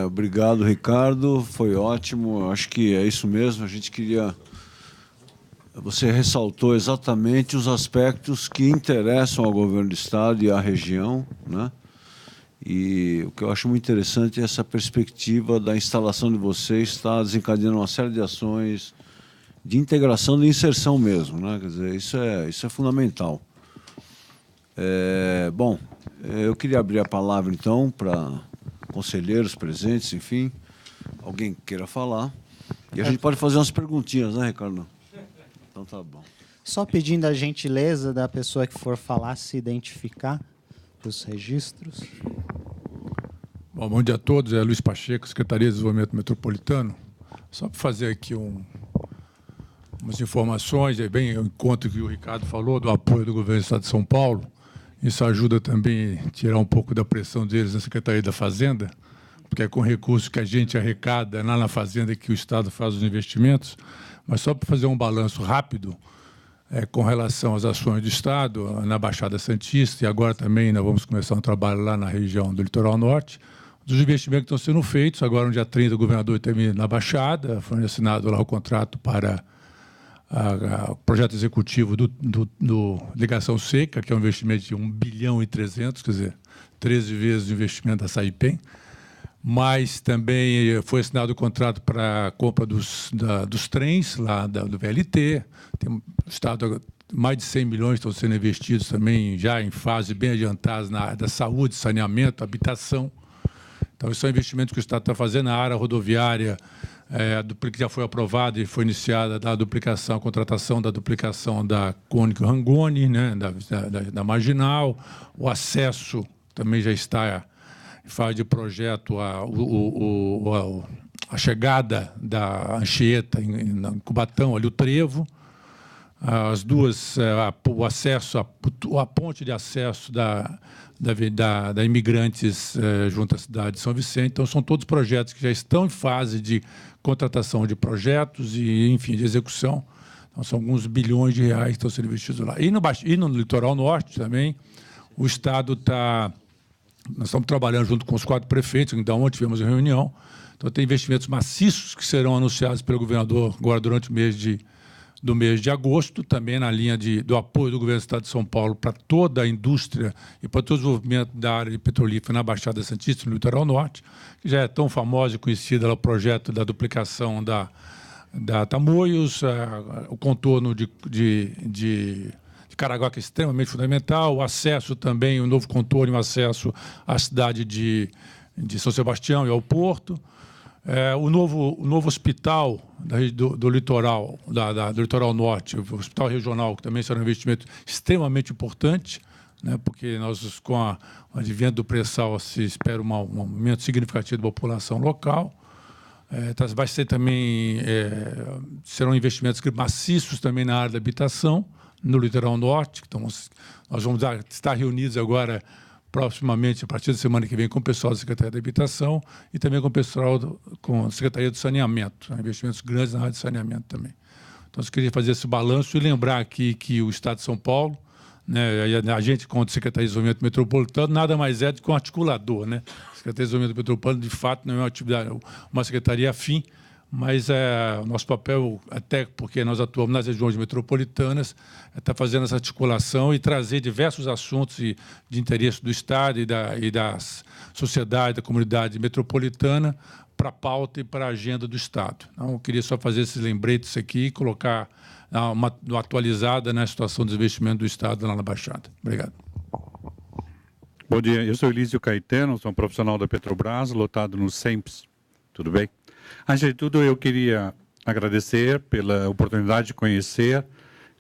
Obrigado, Ricardo. Foi ótimo. Acho que é isso mesmo. A gente queria... Você ressaltou exatamente os aspectos que interessam ao governo do Estado e à região, né? E o que eu acho muito interessante é essa perspectiva da instalação de vocês estar desencadeando uma série de ações de integração, de inserção mesmo, né? Quer dizer, isso é fundamental. Bom, eu queria abrir a palavra, então, para conselheiros presentes, enfim, alguém queira falar. E a gente pode fazer umas perguntinhas, né, Ricardo? Então tá bom. Só pedindo a gentileza da pessoa que for falar se identificar para os registros. Bom dia a todos. É Luiz Pacheco, Secretaria de Desenvolvimento Metropolitano. Só para fazer aqui umas informações, bem o encontro que o Ricardo falou, do apoio do governo do Estado de São Paulo. Isso ajuda também a tirar um pouco da pressão deles na Secretaria da Fazenda, porque é com recursos que a gente arrecada lá na Fazenda que o Estado faz os investimentos. Mas só para fazer um balanço rápido, com relação às ações do Estado, na Baixada Santista, e agora também nós vamos começar um trabalho lá na região do Litoral Norte, dos investimentos que estão sendo feitos. Agora, no dia 30, o governador termina na Baixada, foi assinado lá o contrato para o projeto executivo do Ligação Seca, que é um investimento de 1 bilhão e 300, quer dizer, 13 vezes o investimento da Saipem. Mas também foi assinado o contrato para a compra dos trens lá do VLT. Tem o Estado, mais de 100 milhões estão sendo investidos também, já em fase bem adiantadas na área da saúde, saneamento, habitação. Então, esses são investimentos que o Estado está fazendo na área rodoviária, que já foi aprovada e foi iniciada a contratação da duplicação da Cônigo-Rangoni, né, da Marginal. O acesso também já está em fase de projeto, a chegada da Anchieta em Cubatão, ali o Trevo. As duas, o acesso, a ponte de acesso da Imigrantes junto à cidade de São Vicente. Então, são todos projetos que já estão em fase de contratação de projetos e, enfim, de execução. Então, são alguns bilhões de reais que estão sendo investidos lá. E no Litoral Norte também, o Estado está... Nós estamos trabalhando junto com os 4 prefeitos, então, ontem tivemos uma reunião. Então, tem investimentos maciços que serão anunciados pelo governador agora durante o mês do mês de agosto, também na linha do apoio do governo do Estado de São Paulo para toda a indústria e para todo o desenvolvimento da área de petrolífera na Baixada Santista, no Litoral Norte, que já é tão famosa e conhecida lá, o projeto da duplicação da Tamoios, o contorno de Caraguá, que é extremamente fundamental, o acesso também, o novo contorno, o acesso à cidade de São Sebastião e ao Porto. O novo hospital do litoral, do litoral norte, o hospital regional, que também será um investimento extremamente importante, né, porque nós, com o advento do pré-sal, se espera um aumento significativo da população local. Vai ser também, serão investimentos maciços também na área da habitação, no litoral norte. Então, nós vamos estar reunidos agora, proximamente, a partir da semana que vem, com o pessoal da Secretaria da Habitação e também com o pessoal com a Secretaria do Saneamento, investimentos grandes na área de saneamento também. Então, eu queria fazer esse balanço e lembrar aqui que o Estado de São Paulo, né, a gente, como Secretaria de Desenvolvimento Metropolitano, nada mais é do que um articulador, né? A Secretaria de Desenvolvimento Metropolitano, de fato, não é uma secretaria afim, mas o nosso papel, até porque nós atuamos nas regiões metropolitanas, está fazendo essa articulação e trazer diversos assuntos de interesse do Estado e da sociedade, da comunidade metropolitana para a pauta e para a agenda do Estado. Então, eu queria só fazer esses lembretes aqui e colocar uma atualizada na situação dos investimentos do Estado lá na Baixada. Obrigado. Bom dia, eu sou Elísio Caetano, sou um profissional da Petrobras, lotado no SEMPS. Tudo bem? Antes de tudo, eu queria agradecer pela oportunidade de conhecer,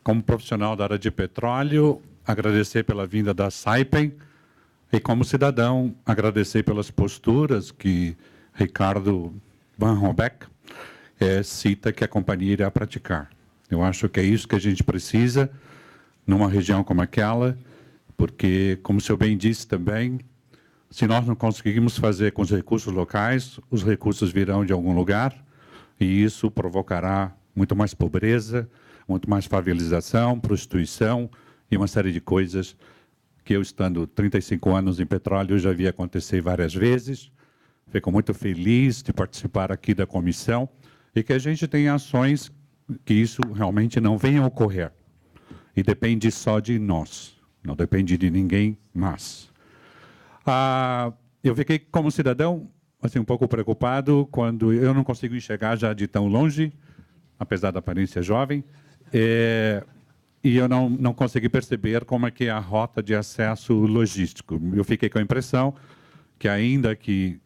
como profissional da área de petróleo, agradecer pela vinda da Saipem e, como cidadão, agradecer pelas posturas que Ricardo Van Rombeck cita que a companhia irá praticar. Eu acho que é isso que a gente precisa numa região como aquela, porque, como o senhor bem disse também, se nós não conseguirmos fazer com os recursos locais, os recursos virão de algum lugar e isso provocará muito mais pobreza, muito mais favelização, prostituição e uma série de coisas que eu, estando 35 anos em petróleo, já vi acontecer várias vezes. Fico muito feliz de participar aqui da comissão e que a gente tenha ações que isso realmente não venha a ocorrer. E depende só de nós, não depende de ninguém mais. Eu fiquei, como cidadão, assim, um pouco preocupado quando eu não consigo enxergar já de tão longe, apesar da aparência jovem, e eu não consegui perceber como é que é a rota de acesso logístico. Eu fiquei com a impressão que, ainda que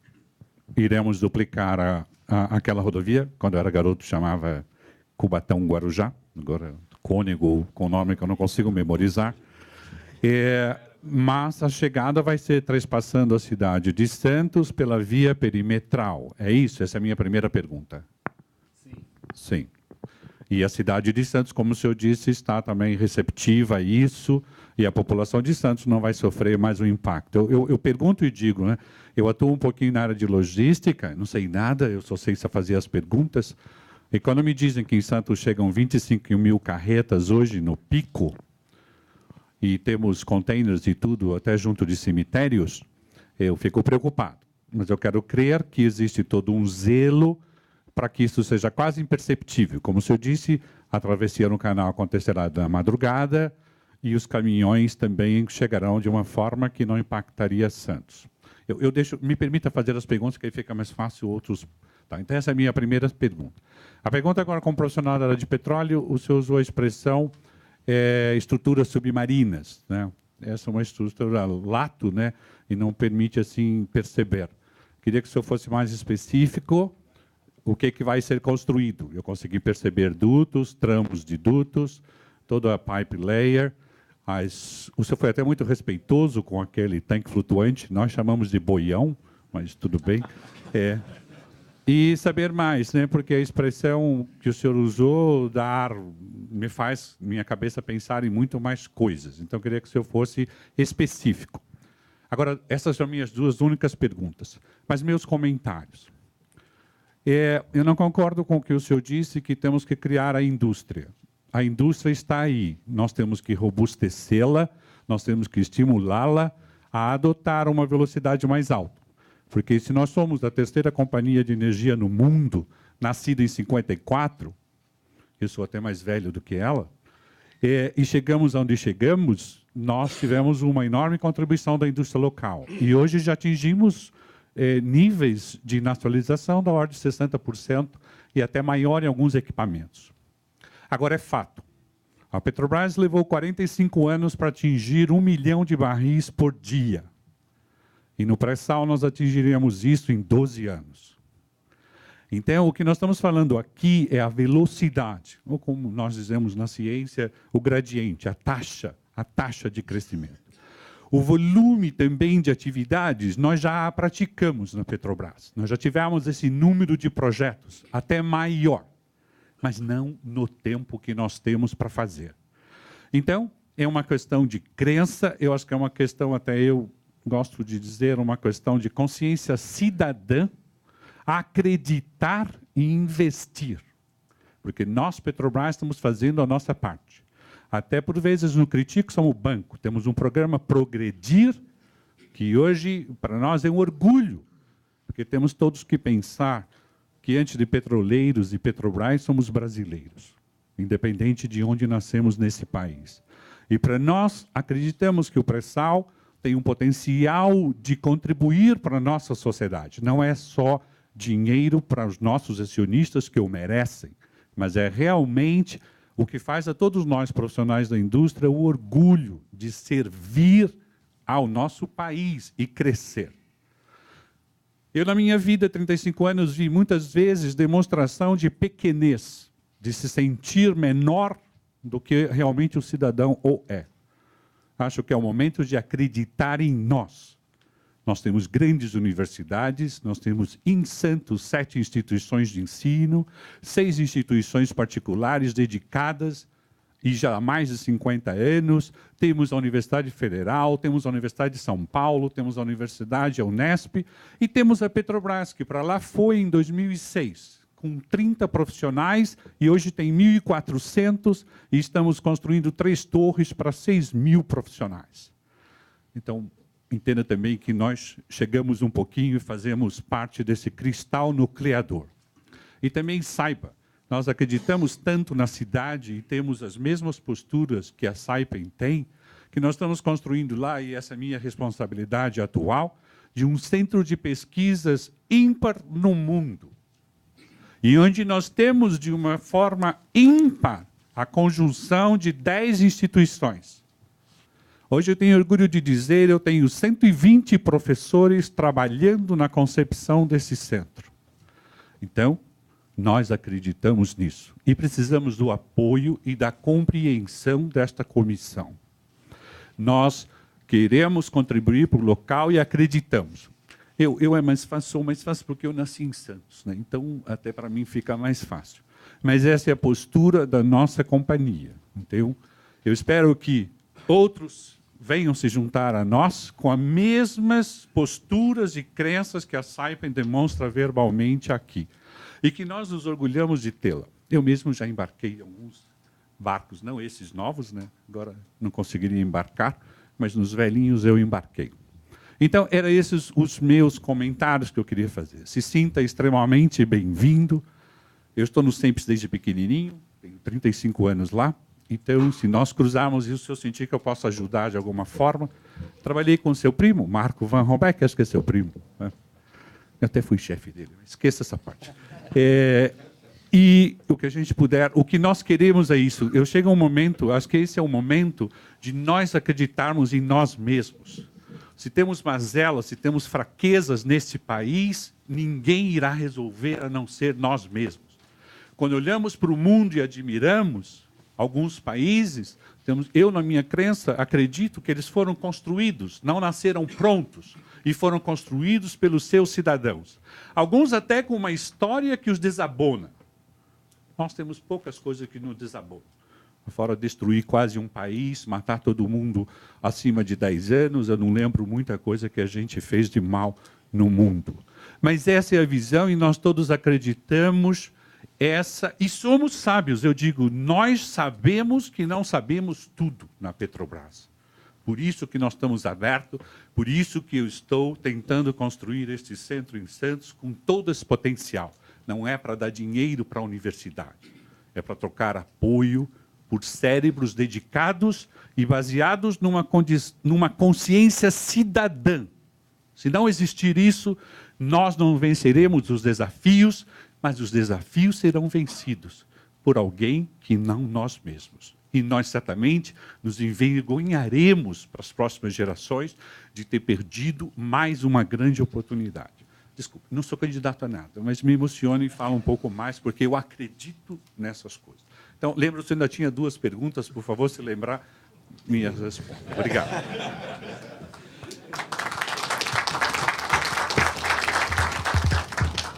iremos duplicar aquela rodovia, quando eu era garoto chamava Cubatão-Guarujá, agora Cônego, com nome que eu não consigo memorizar, mas a chegada vai ser trespassando a cidade de Santos pela via perimetral. É isso? Essa é a minha primeira pergunta. Sim. Sim. E a cidade de Santos, como o senhor disse, está também receptiva a isso, e a população de Santos não vai sofrer mais um impacto. Eu pergunto e digo, né? Eu atuo um pouquinho na área de logística, não sei nada, eu só sei fazer as perguntas. E quando me dizem que em Santos chegam 25 mil carretas hoje no pico, e temos containers e tudo, até junto de cemitérios, eu fico preocupado. Mas eu quero crer que existe todo um zelo para que isso seja quase imperceptível. Como o senhor disse, a travessia no canal acontecerá na madrugada e os caminhões também chegarão de uma forma que não impactaria Santos. Me permita fazer as perguntas, que aí fica mais fácil outros. Tá, então, essa é a minha primeira pergunta. A pergunta agora, como profissional da área de petróleo, o senhor usou a expressão estruturas submarinas, né? Essa é uma estrutura lato, né? E não permite, assim, perceber. Queria que o senhor fosse mais específico. O que vai ser construído? Eu consegui perceber dutos, tramos de dutos, toda a pipe layer. O senhor foi até muito respeitoso com aquele tanque flutuante, nós chamamos de boião, mas tudo bem. E saber mais, né? Porque a expressão que o senhor usou, me faz minha cabeça pensar em muito mais coisas. Então, eu queria que o senhor fosse específico. Agora, essas são minhas duas únicas perguntas. Mas meus comentários. Eu não concordo com o que o senhor disse, que temos que criar a indústria. A indústria está aí. Nós temos que robustecê-la, nós temos que estimulá-la a adotar uma velocidade mais alta. Porque se nós somos a terceira companhia de energia no mundo, nascida em 54, eu sou até mais velho do que ela, e chegamos onde chegamos, nós tivemos uma enorme contribuição da indústria local. E hoje já atingimos níveis de nacionalização da ordem de 60% e até maior em alguns equipamentos. Agora, é fato. A Petrobras levou 45 anos para atingir 1 milhão de barris por dia. E no pré-sal nós atingiríamos isso em 12 anos. Então, o que nós estamos falando aqui é a velocidade, ou como nós dizemos na ciência, o gradiente, a taxa de crescimento. O volume também de atividades nós já praticamos na Petrobras. Nós já tivemos esse número de projetos, até maior, mas não no tempo que nós temos para fazer. Então, é uma questão de crença, eu acho que é uma questão, até eu gosto de dizer, uma questão de consciência cidadã, acreditar e investir. Porque nós, Petrobras, estamos fazendo a nossa parte. Até por vezes no critico somos o banco. Temos um programa Progredir, que hoje para nós é um orgulho, porque temos todos que pensar que antes de petroleiros e Petrobras somos brasileiros, independente de onde nascemos nesse país. E para nós acreditamos que o pré-sal tem um potencial de contribuir para a nossa sociedade. Não é só dinheiro para os nossos acionistas que o merecem, mas é realmente o que faz a todos nós, profissionais da indústria, o orgulho de servir ao nosso país e crescer. Eu, na minha vida, 35 anos, vi muitas vezes demonstração de pequenez, de se sentir menor do que realmente o cidadão ou é. Acho que é o momento de acreditar em nós. Nós temos grandes universidades, nós temos em Santos 7 instituições de ensino, 6 instituições particulares dedicadas, e já há mais de 50 anos, temos a Universidade Federal, temos a Universidade de São Paulo, temos a Universidade, a Unesp, e temos a Petrobras, que para lá foi em 2006, com 30 profissionais, e hoje tem 1.400, e estamos construindo 3 torres para 6.000 profissionais. Então, entenda também que nós chegamos um pouquinho e fazemos parte desse cristal nucleador. E também saiba, nós acreditamos tanto na cidade e temos as mesmas posturas que a Saipem tem, que nós estamos construindo lá, e essa é a minha responsabilidade atual, de um centro de pesquisas ímpar no mundo. E onde nós temos, de uma forma ímpar, a conjunção de 10 instituições. Hoje eu tenho orgulho de dizer, eu tenho 120 professores trabalhando na concepção desse centro. Então, nós acreditamos nisso. E precisamos do apoio e da compreensão desta comissão. Nós queremos contribuir para o local e acreditamos. Eu sou mais fácil porque eu nasci em Santos, né? Então, até para mim fica mais fácil. Mas essa é a postura da nossa companhia. Então, eu espero que outros venham se juntar a nós com as mesmas posturas e crenças que a Saipem demonstra verbalmente aqui. E que nós nos orgulhamos de tê-la. Eu mesmo já embarquei em alguns barcos, não esses novos, né? Agora não conseguiria embarcar, mas nos velhinhos eu embarquei. Então, eram esses os meus comentários que eu queria fazer. Se sinta extremamente bem-vindo. Eu estou no SEMPS desde pequenininho, tenho 35 anos lá. Então, se nós cruzarmos isso, se eu sentir que eu posso ajudar de alguma forma. Trabalhei com seu primo, Marco Van Rombeck, acho que é seu primo, né? Eu até fui chefe dele, esqueça essa parte. E o que a gente puder, o que nós queremos é isso. Eu chego a um momento, acho que esse é o momento de nós acreditarmos em nós mesmos. Se temos mazelas, se temos fraquezas nesse país, ninguém irá resolver a não ser nós mesmos. Quando olhamos para o mundo e admiramos alguns países, eu, na minha crença, acredito que eles foram construídos, não nasceram prontos, e foram construídos pelos seus cidadãos. Alguns até com uma história que os desabona. Nós temos poucas coisas que nos desabonam. Fora destruir quase um país, matar todo mundo acima de 10 anos, eu não lembro muita coisa que a gente fez de mal no mundo. Mas essa é a visão e nós todos acreditamos e somos sábios. Eu digo, nós sabemos que não sabemos tudo na Petrobras. Por isso que nós estamos abertos, por isso que eu estou tentando construir este centro em Santos com todo esse potencial. Não é para dar dinheiro para a universidade, é para trocar apoio por cérebros dedicados e baseados numa consciência cidadã. Se não existir isso, nós não venceremos os desafios, mas os desafios serão vencidos por alguém que não nós mesmos. E nós certamente nos envergonharemos para as próximas gerações de ter perdido mais uma grande oportunidade. Desculpe, não sou candidato a nada, mas me emociono e falo um pouco mais, porque eu acredito nessas coisas. Então, lembra, você ainda tinha 2 perguntas, por favor, se lembrar, me responda. Obrigado.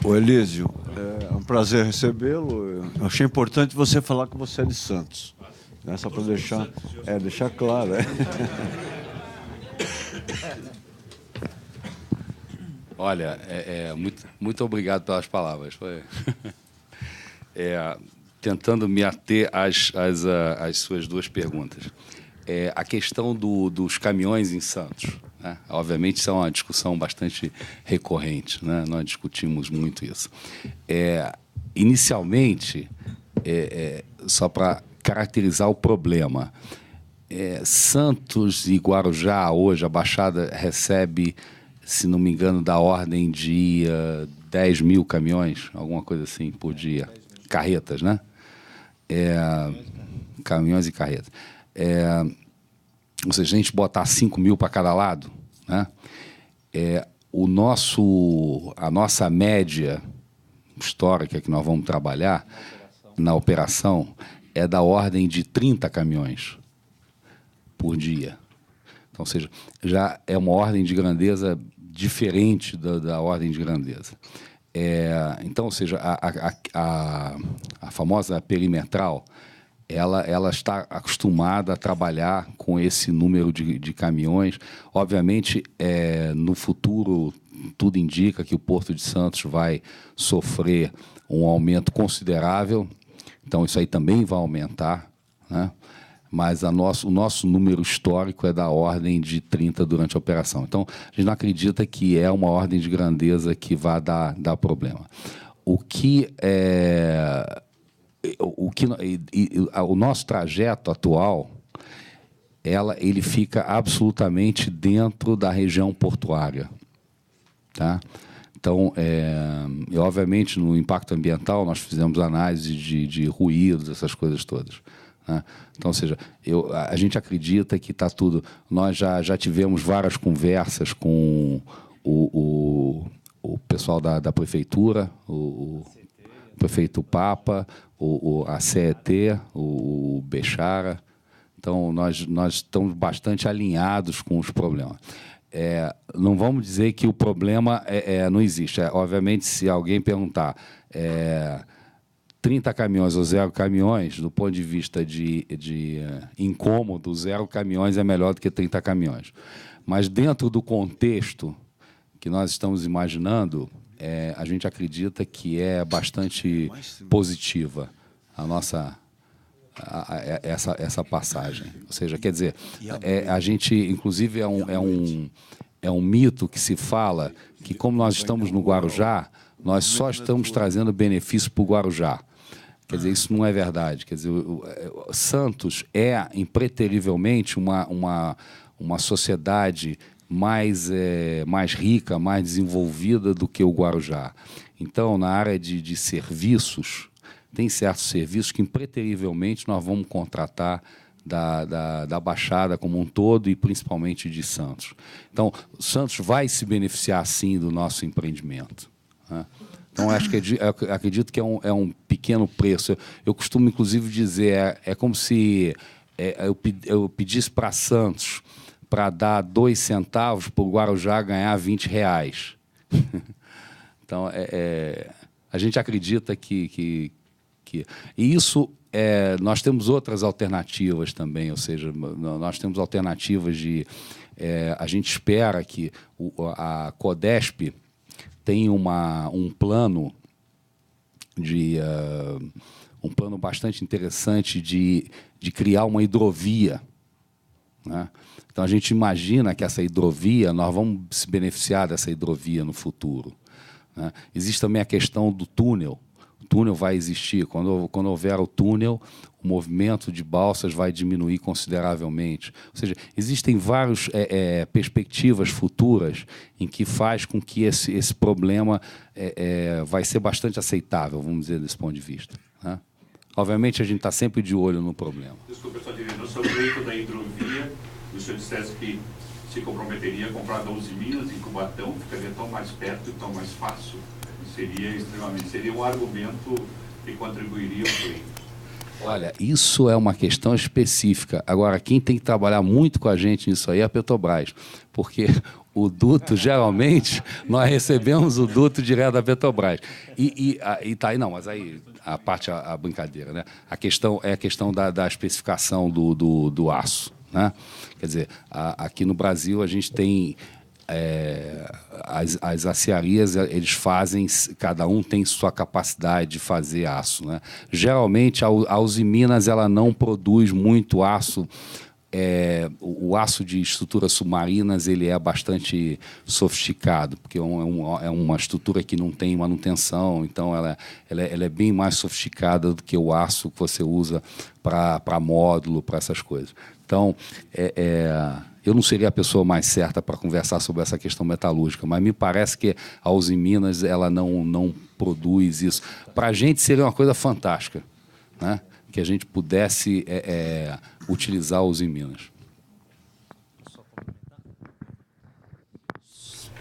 Ô Elísio, é um prazer recebê-lo. Eu achei importante você falar que você é de Santos. Só para deixar claro. Olha, muito obrigado pelas palavras. Tentando me ater às suas 2 perguntas. A questão dos caminhões em Santos, né? Obviamente, isso é uma discussão bastante recorrente, né? Nós discutimos muito isso. Inicialmente, só para caracterizar o problema, Santos e Guarujá, hoje, a Baixada recebe, se não me engano, da ordem de 10 mil caminhões, alguma coisa assim, por dia. Carretas, né? Caminhões e carretas. Ou seja, a gente botar 5 mil para cada lado, né? A nossa média histórica que nós vamos trabalhar na operação é da ordem de 30 caminhões por dia. Então, ou seja, já é uma ordem de grandeza diferente da ordem de grandeza. Então, ou seja, a famosa perimetral, ela está acostumada a trabalhar com esse número de caminhões. Obviamente, no futuro, tudo indica que o Porto de Santos vai sofrer um aumento considerável, então isso aí também vai aumentar, né? mas o nosso número histórico é da ordem de 30 durante a operação. Então, a gente não acredita que é uma ordem de grandeza que vá dar problema. O nosso trajeto atual, ele fica absolutamente dentro da região portuária. Tá? Então, obviamente, no impacto ambiental, nós fizemos análise de ruídos, essas coisas todas. Né? Então, ou seja, a gente acredita que está tudo... Nós já tivemos várias conversas com o pessoal da prefeitura, o prefeito Papa, a CET, o Bechara. Então, nós estamos bastante alinhados com os problemas. Não vamos dizer que o problema não existe. Obviamente, se alguém perguntar 30 caminhões ou 0 caminhões, do ponto de vista de incômodo, 0 caminhões é melhor do que 30 caminhões. Mas, dentro do contexto que nós estamos imaginando, a gente acredita que é bastante positiva a nossa... essa passagem. Ou seja, quer dizer, a gente, inclusive, é um mito que se fala que, como nós estamos no Guarujá, nós só estamos trazendo benefício para o Guarujá. Quer dizer, isso não é verdade. Quer dizer, Santos é, impreterivelmente, uma sociedade mais rica, mais desenvolvida do que o Guarujá. Então, na área de serviços, tem certos serviços que, impreterivelmente, nós vamos contratar da Baixada como um todo e, principalmente, de Santos. Então, Santos vai se beneficiar, sim, do nosso empreendimento. Né? Então, acredito que é um pequeno preço. Eu costumo, inclusive, dizer, é como se eu pedisse para Santos para dar 2 centavos para o Guarujá ganhar R$20. Então, a gente acredita que... E isso, nós temos outras alternativas também, ou seja, nós temos alternativas de... a gente espera que a Codesp tenha um plano um plano bastante interessante de criar uma hidrovia. Né? Então, a gente imagina que essa hidrovia, nós vamos se beneficiar dessa hidrovia no futuro. Né? Existe também a questão do túnel. O túnel vai existir. Quando houver o túnel, o movimento de balsas vai diminuir consideravelmente. Ou seja, existem várias perspectivas futuras em que faz com que esse problema vai ser bastante aceitável, vamos dizer, desse ponto de vista. Né? Obviamente, a gente está sempre de olho no problema. Desculpa, só dizer, no seu pleito da hidrovia, o senhor dissesse que se comprometeria a comprar 12 minas em Cubatão, ficaria tão mais perto e tão mais fácil. Seria um argumento que contribuiria ao pleito. Olha, isso é uma questão específica. Agora, quem tem que trabalhar muito com a gente nisso aí é a Petrobras, porque o duto, geralmente, nós recebemos o duto direto da Petrobras. E tá aí, não, mas aí a brincadeira, né? A questão é a questão da especificação do aço, né? Quer dizer, aqui no Brasil a gente tem as aciarias, eles fazem, cada um tem sua capacidade de fazer aço, né? Geralmente a Usiminas ela não produz muito aço. O aço de estruturas submarinas ele é bastante sofisticado, porque é uma estrutura que não tem manutenção, então ela é bem mais sofisticada do que o aço que você usa para módulo, para essas coisas. Então, eu não seria a pessoa mais certa para conversar sobre essa questão metalúrgica, mas me parece que a Usiminas ela não produz isso. Para a gente seria uma coisa fantástica, né? Que a gente pudesse utilizar os em Minas.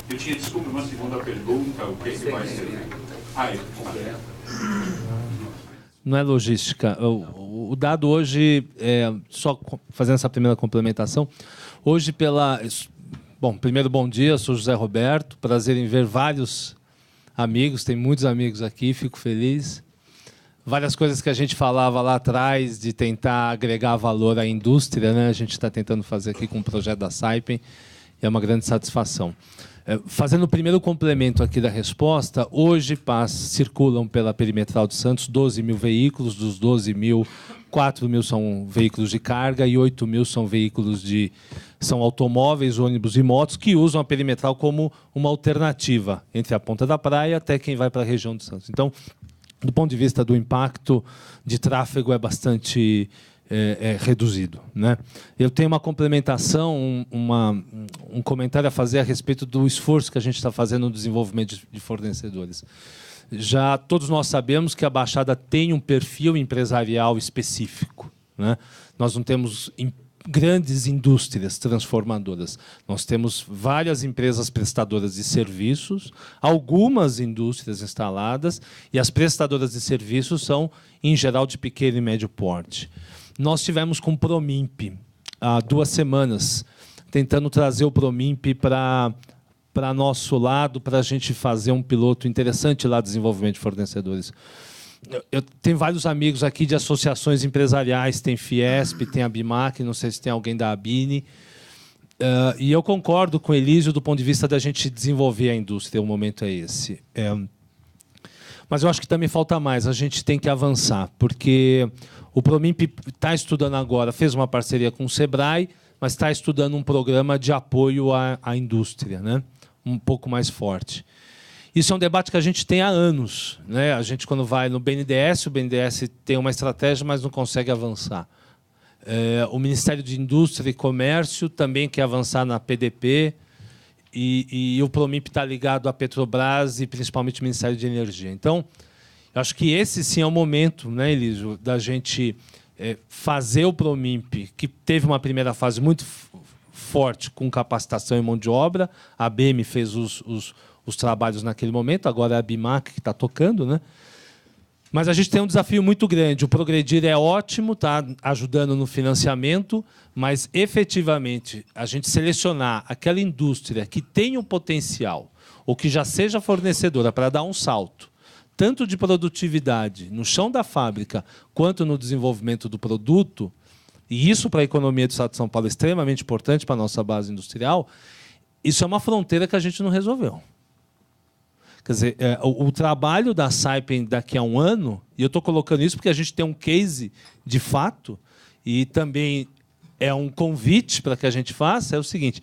Eu tinha, desculpa, uma segunda pergunta, o que vai ser? Não é logística. O dado hoje, só fazendo essa primeira complementação, hoje primeiro bom dia, sou José Roberto, prazer em ver vários amigos, tem muitos amigos aqui, fico feliz. Várias coisas que a gente falava lá atrás de tentar agregar valor à indústria, né? A gente está tentando fazer aqui com o projeto da Saipem, e é uma grande satisfação. Fazendo o primeiro complemento aqui da resposta, hoje circulam pela perimetral de Santos 12 mil veículos, dos 12 mil, 4 mil são veículos de carga e 8 mil são são automóveis, ônibus e motos que usam a perimetral como uma alternativa entre a ponta da praia até quem vai para a região de Santos. Então, do ponto de vista do impacto de tráfego, é bastante reduzido, né? Eu tenho uma complementação, um comentário a fazer a respeito do esforço que a gente está fazendo no desenvolvimento de fornecedores. Já todos nós sabemos que a Baixada tem um perfil empresarial específico, né? Nós não temos grandes indústrias transformadoras. Nós temos várias empresas prestadoras de serviços, algumas indústrias instaladas, e as prestadoras de serviços são, em geral, de pequeno e médio porte. Nós tivemos com o Promimp, há 2 semanas, tentando trazer o Promimp para nosso lado, para a gente fazer um piloto interessante lá de desenvolvimento de fornecedores. Eu tenho vários amigos aqui de associações empresariais, tem Fiesp, tem a Bimac, não sei se tem alguém da Abine. E eu concordo com o Elísio do ponto de vista da gente desenvolver a indústria, o momento é esse. Mas eu acho que também falta mais, a gente tem que avançar, porque o Promimp está estudando agora, fez uma parceria com o Sebrae, mas está estudando um programa de apoio à indústria, né? Um pouco mais forte. Isso é um debate que a gente tem há anos, né? A gente, quando vai no BNDES, o BNDES tem uma estratégia, mas não consegue avançar. O Ministério de Indústria e Comércio também quer avançar na PDP, e o Promimp está ligado à Petrobras e principalmente o Ministério de Energia. Então, eu acho que esse sim é o momento, né, Elísio, da gente fazer o Promimp, que teve uma primeira fase muito forte com capacitação e mão de obra. A BM fez os trabalhos naquele momento, agora é a Bimac que está tocando, né? Mas a gente tem um desafio muito grande. O Progredir é ótimo, está ajudando no financiamento, mas, efetivamente, a gente selecionar aquela indústria que tem um potencial ou que já seja fornecedora para dar um salto, tanto de produtividade no chão da fábrica quanto no desenvolvimento do produto, e isso para a economia do Estado de São Paulo é extremamente importante para a nossa base industrial, isso é uma fronteira que a gente não resolveu. Quer dizer, o trabalho da Saipem daqui a um ano, e eu estou colocando isso porque a gente tem um case de fato, e também é um convite para que a gente faça, é o seguinte: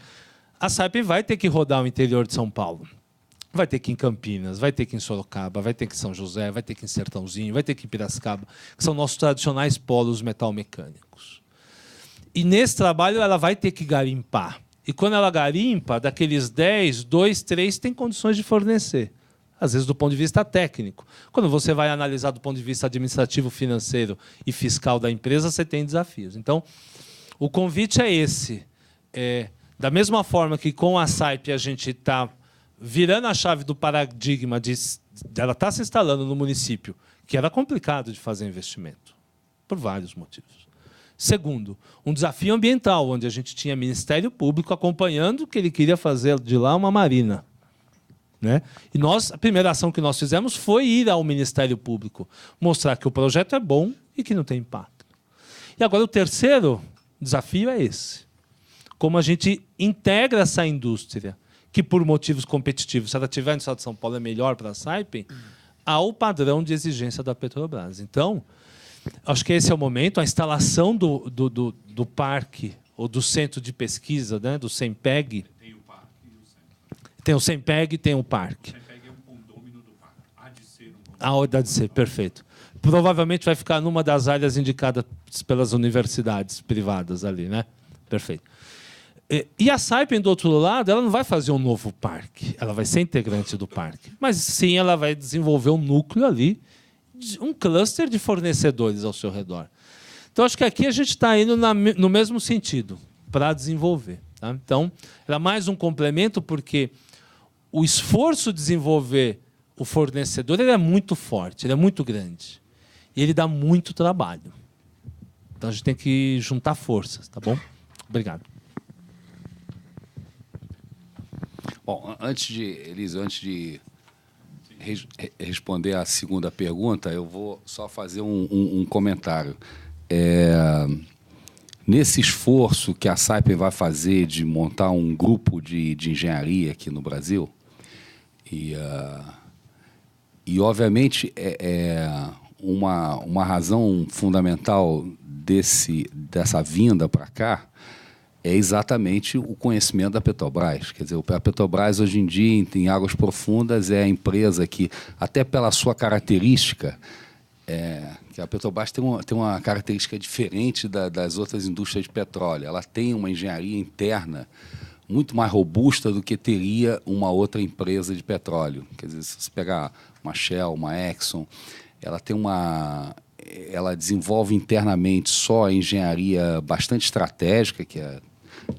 a Saipem vai ter que rodar o interior de São Paulo. Vai ter que ir em Campinas, vai ter que ir em Sorocaba, vai ter que ir em São José, vai ter que ir em Sertãozinho, vai ter que ir em Piracicaba, que são nossos tradicionais polos metalmecânicos. E nesse trabalho ela vai ter que garimpar. E quando ela garimpa, daqueles 10, 2, 3 tem condições de fornecer. Às vezes do ponto de vista técnico. Quando você vai analisar do ponto de vista administrativo, financeiro e fiscal da empresa, você tem desafios. Então, o convite é esse. Da mesma forma que com a Saipem a gente está virando a chave do paradigma ela está se instalando no município, que era complicado de fazer investimento, por vários motivos. Segundo, um desafio ambiental, onde a gente tinha Ministério Público acompanhando que ele queria fazer de lá uma marina, né? E a primeira ação que nós fizemos foi ir ao Ministério Público, mostrar que o projeto é bom e que não tem impacto. E agora o terceiro desafio é esse. Como a gente integra essa indústria, que por motivos competitivos, se ela estiver no Estado de São Paulo, é melhor para a Saipem, ao padrão de exigência da Petrobras. Então, acho que esse é o momento. A instalação do parque, ou do centro de pesquisa, né, do CEMPEG. Tem o parque e o centro. Tem o CEMPEG e tem o parque. O CEMPEG é um condômino do parque. Há de ser um condômino. Há de ser, perfeito. Provavelmente vai ficar numa das áreas indicadas pelas universidades privadas ali, né? Perfeito. E a Saipem, do outro lado, ela não vai fazer um novo parque, ela vai ser integrante do parque. Mas, sim, ela vai desenvolver um núcleo ali, um cluster de fornecedores ao seu redor. Então, acho que aqui a gente está indo no mesmo sentido, para desenvolver. Tá? Então, era mais um complemento, porque o esforço de desenvolver o fornecedor ele é muito forte, ele é muito grande. E ele dá muito trabalho. Então, a gente tem que juntar forças, tá bom? Obrigado. Bom, Elísio, antes de responder a segunda pergunta, eu vou só fazer um comentário. Nesse esforço que a Saipem vai fazer de montar um grupo de engenharia aqui no Brasil, e obviamente uma razão fundamental dessa vinda para cá é exatamente o conhecimento da Petrobras. Quer dizer, a Petrobras, hoje em dia, em Águas Profundas, é a empresa que, até pela sua característica, que a Petrobras tem uma característica diferente das outras indústrias de petróleo. Ela tem uma engenharia interna muito mais robusta do que teria uma outra empresa de petróleo. Quer dizer, se você pegar uma Shell, uma Exxon, ela desenvolve internamente só a engenharia bastante estratégica, que é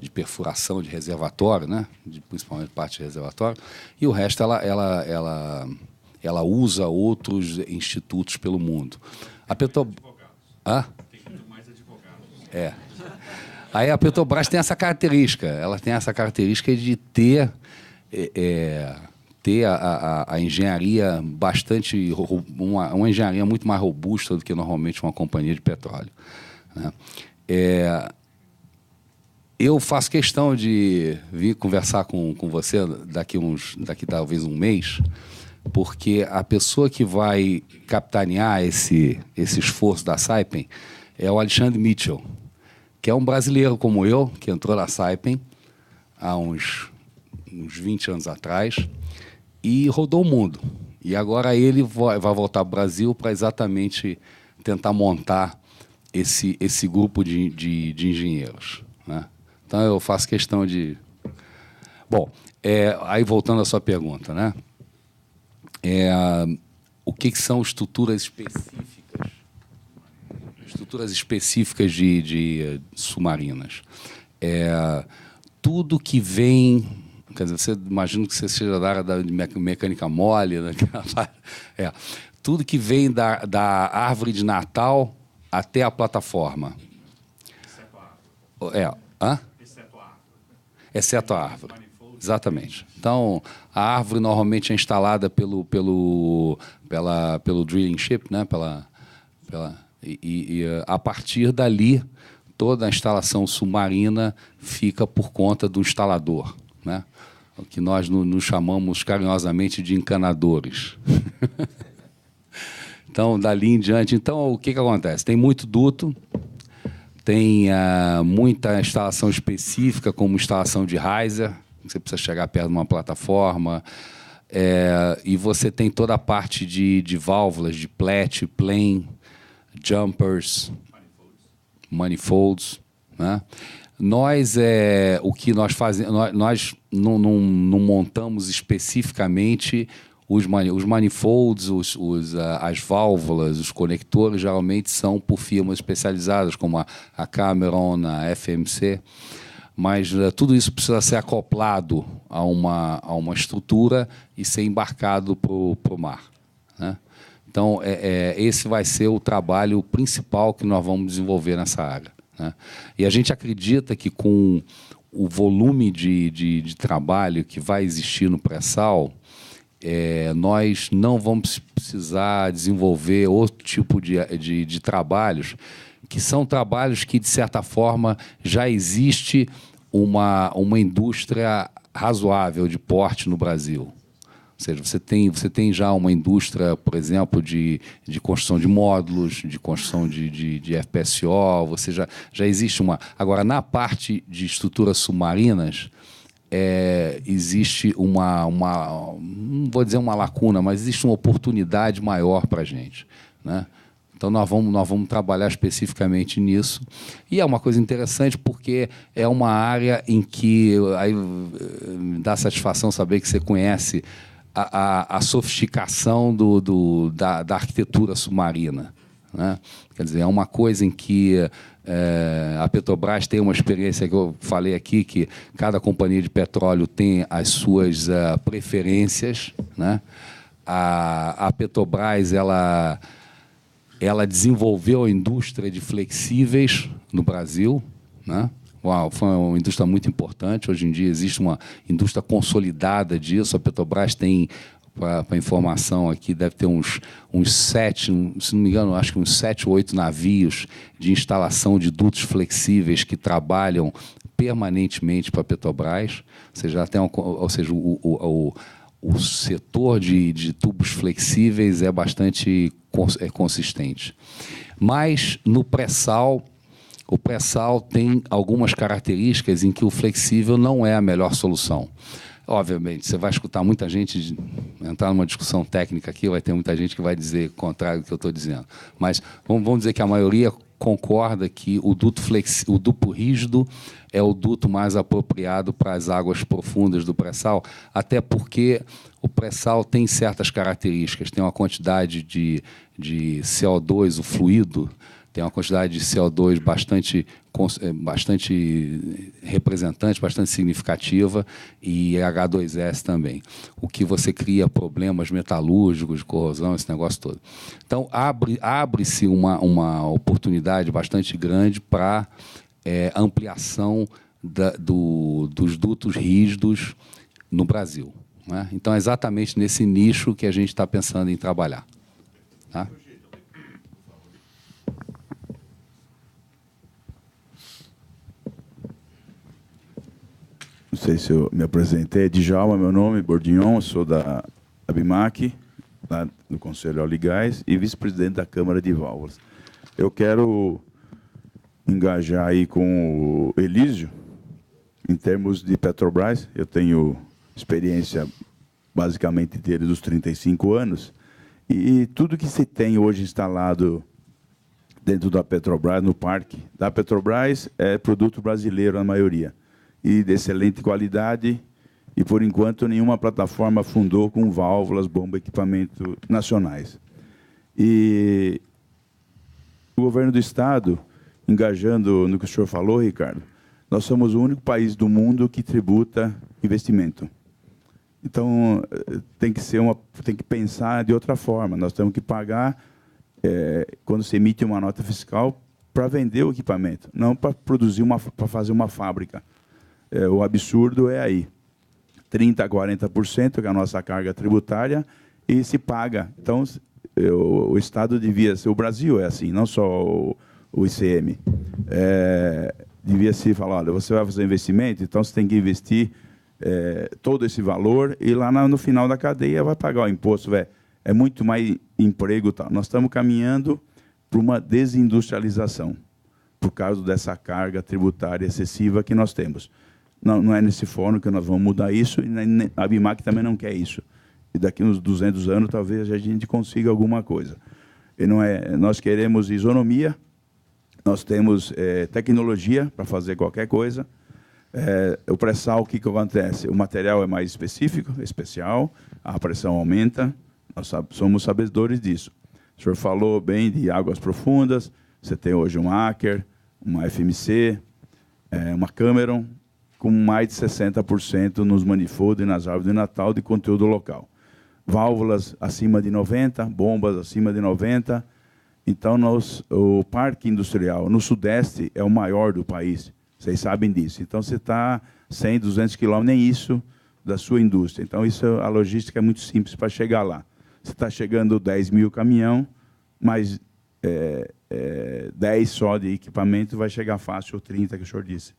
de perfuração de reservatório, né? Principalmente parte de reservatório, e o resto ela usa outros institutos pelo mundo. A Petrobras... Tem muito mais advogados. Aí a Petrobras tem essa característica. Ela tem essa característica de ter a engenharia bastante... uma engenharia muito mais robusta do que normalmente uma companhia de petróleo, né? Eu faço questão de vir conversar com você daqui talvez um mês, porque a pessoa que vai capitanear esse esforço da Saipem é o Alexandre Mitchell, que é um brasileiro como eu, que entrou na Saipem há uns 20 anos atrás e rodou o mundo. E agora ele vai voltar para o Brasil para exatamente tentar montar esse grupo de engenheiros, né? Então, eu faço questão de... Bom, aí voltando à sua pergunta, né? O que são estruturas específicas? Estruturas específicas de submarinas. Tudo que vem... Quer dizer, você imagina que você seja da área da mecânica mole, né? Tudo que vem da árvore de Natal até a plataforma. Exceto a árvore. Exceto a árvore. Exatamente. Então, a árvore normalmente é instalada pelo drilling ship, né? E a partir dali, toda a instalação submarina fica por conta do instalador, né? O que nós nos chamamos carinhosamente de encanadores. Então, dali em diante... Então, o que acontece? Tem muito duto, tem muita instalação específica, como instalação de riser, você precisa chegar perto de uma plataforma, e você tem toda a parte de válvulas, de plet, plane, jumpers, manifolds, né? O que nós fazemos, nós não montamos especificamente os manifolds, as válvulas, os conectores, geralmente são por firmas especializadas, como a Cameron, a FMC, mas tudo isso precisa ser acoplado a uma estrutura e ser embarcado para o mar, né? Então, esse vai ser o trabalho principal que nós vamos desenvolver nessa área, né? E a gente acredita que com o volume de trabalho que vai existir no pré-sal, nós não vamos precisar desenvolver outro tipo de trabalhos, que são trabalhos que, de certa forma, já existe uma indústria razoável de porte no Brasil. Ou seja, você tem já uma indústria, por exemplo, de construção de módulos, de construção de FPSO, já existe uma... Agora, na parte de estruturas submarinas, existe não vou dizer uma lacuna, mas existe uma oportunidade maior para a gente, né? Então, nós vamos trabalhar especificamente nisso. E é uma coisa interessante porque é uma área em que aí me dá satisfação saber que você conhece a sofisticação da arquitetura submarina, né? Quer dizer, é uma coisa em que a Petrobras tem uma experiência que eu falei aqui, que cada companhia de petróleo tem as suas preferências, né? A Petrobras, ela desenvolveu a indústria de flexíveis no Brasil, né? Foi uma indústria muito importante. Hoje em dia existe uma indústria consolidada disso. A Petrobras tem, para informação aqui, deve ter uns 7, se não me engano, acho que uns 7 ou 8 navios de instalação de dutos flexíveis que trabalham permanentemente para a Petrobras. Ou seja, o setor de tubos flexíveis é bastante consistente. Mas no pré-sal, o pré-sal tem algumas características em que o flexível não é a melhor solução. Obviamente, você vai escutar muita gente entrar numa discussão técnica aqui, vai ter muita gente que vai dizer o contrário do que eu estou dizendo. Mas vamos dizer que a maioria concorda que o duto rígido é o duto mais apropriado para as águas profundas do pré-sal, até porque o pré-sal tem certas características, tem uma quantidade de CO2, o fluido, tem uma quantidade de CO2 bastante representante, bastante significativa, e H2S também, o que você cria problemas metalúrgicos, de corrosão, esse negócio todo. Então, abre-se uma oportunidade bastante grande para ampliação dos dutos rígidos no Brasil, né? Então, é exatamente nesse nicho que a gente está pensando em trabalhar. Tá? Não sei se eu me apresentei. Djalma, meu nome, Bordignon, sou da ABIMAC, lá do Conselho Óleo e Gás, e vice-presidente da Câmara de Válvulas. Eu quero engajar aí com o Elísio, em termos de Petrobras. Eu tenho experiência, basicamente, dele dos 35 anos, e tudo que se tem hoje instalado dentro da Petrobras, no parque da Petrobras, é produto brasileiro, a maioria, e de excelente qualidade, e, por enquanto, nenhuma plataforma fundou com válvulas, bomba, equipamento nacionais. E o governo do Estado, engajando no que o senhor falou, Ricardo, nós somos o único país do mundo que tributa investimento. Então, tem que pensar de outra forma. Nós temos que pagar, quando se emite uma nota fiscal, para vender o equipamento, não para para fazer uma fábrica. O absurdo é aí. 30% a 40% que é a nossa carga tributária, e se paga. Então, o Estado devia ser... O Brasil é assim, não só o ICM. Devia se falar, olha, você vai fazer investimento, então você tem que investir todo esse valor, e lá no final da cadeia vai pagar o imposto. É muito mais emprego. Tal. Nós estamos caminhando para uma desindustrialização, por causa dessa carga tributária excessiva que nós temos. Não é nesse fórum que nós vamos mudar isso, e a ABIMAC também não quer isso. E daqui uns 200 anos, talvez, a gente consiga alguma coisa. E nós queremos isonomia, nós temos tecnologia para fazer qualquer coisa. O pré-sal, o que acontece? O material é mais específico, especial, a pressão aumenta, nós somos sabedores disso. O senhor falou bem de águas profundas, você tem hoje um Aker, uma FMC, uma Cameron, com mais de 60% nos manifolds e nas árvores de Natal de conteúdo local. Válvulas acima de 90%, bombas acima de 90%. Então, o parque industrial no Sudeste é o maior do país. Vocês sabem disso. Então, você está 100, 200 quilômetros, nem isso, da sua indústria. Então, a logística é muito simples para chegar lá. Você está chegando 10 mil caminhão, mas 10 só de equipamento vai chegar fácil, ou 30, que o senhor disse.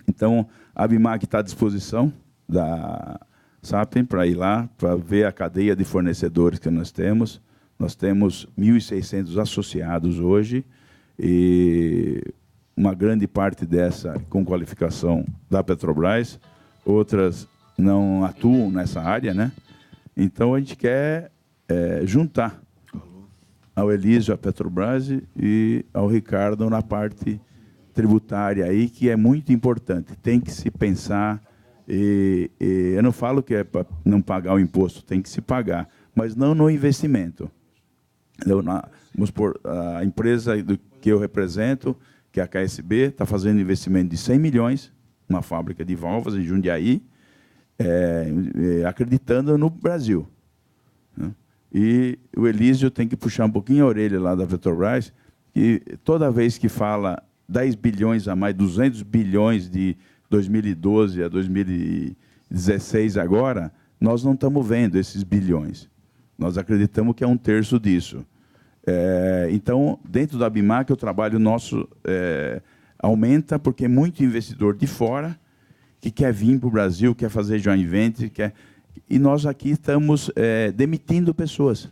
Então, a ABIMAC está à disposição da Sapiem para ir lá, para ver a cadeia de fornecedores que nós temos. Nós temos 1.600 associados hoje, e uma grande parte dessa com qualificação da Petrobras, outras não atuam nessa área, né? Então, a gente quer juntar ao Elísio, a Petrobras, e ao Ricardo na parte tributária aí, que é muito importante. Tem que se pensar, eu não falo que é para não pagar o imposto, tem que se pagar, mas não no investimento. Vamos supor, a empresa que eu represento, que é a KSB, está fazendo investimento de 100 milhões, uma fábrica de válvulas em Jundiaí, acreditando no Brasil. Né? E o Elísio tem que puxar um pouquinho a orelha lá da Petrobras, que toda vez que fala 10 bilhões a mais, 200 bilhões de 2012 a 2016 agora, nós não estamos vendo esses bilhões. Nós acreditamos que é 1/3 disso. Então, dentro da ABIMAC, o trabalho nosso aumenta, porque é muito investidor de fora que quer vir para o Brasil, quer fazer joint venture, e nós aqui estamos demitindo pessoas.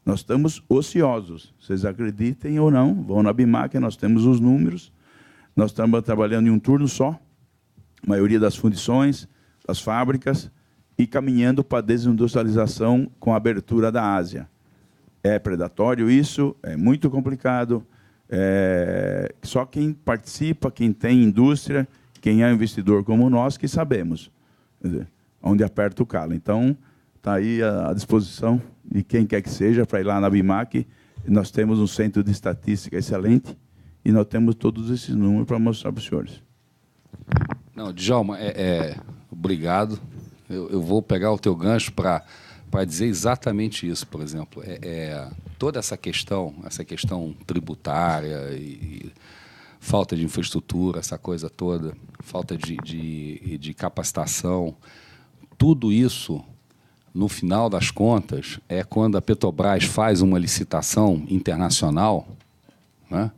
Nós estamos ociosos. Vocês acreditem ou não, vão na BIMAC, nós temos os números. Nós estamos trabalhando em um turno só, a maioria das fundições, das fábricas, e caminhando para a desindustrialização com a abertura da Ásia. É predatório isso, é muito complicado. Só quem participa, quem tem indústria, quem é investidor como nós, que sabemos onde aperta o calo. Então, está aí à disposição de quem quer que seja para ir lá na BIMAC. Nós temos um centro de estatística excelente e nós temos todos esses números para mostrar para os senhores. Não, Djalma, obrigado. Eu vou pegar o teu gancho para dizer exatamente isso, por exemplo. Toda essa questão tributária e falta de infraestrutura, essa coisa toda, falta de capacitação, tudo isso, no final das contas, é quando a Petrobras faz uma licitação internacional, né?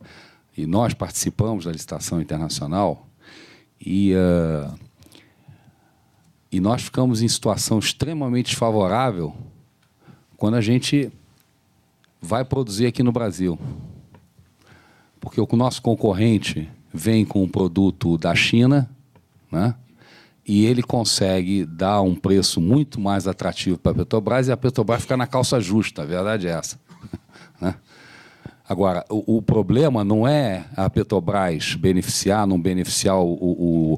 E nós participamos da licitação internacional, e nós ficamos em situação extremamente desfavorável quando a gente vai produzir aqui no Brasil. Porque o nosso concorrente vem com um produto da China, né? E ele consegue dar um preço muito mais atrativo para a Petrobras, e a Petrobras fica na calça justa, a verdade é essa. Né? Agora, o problema não é a Petrobras beneficiar, não beneficiar o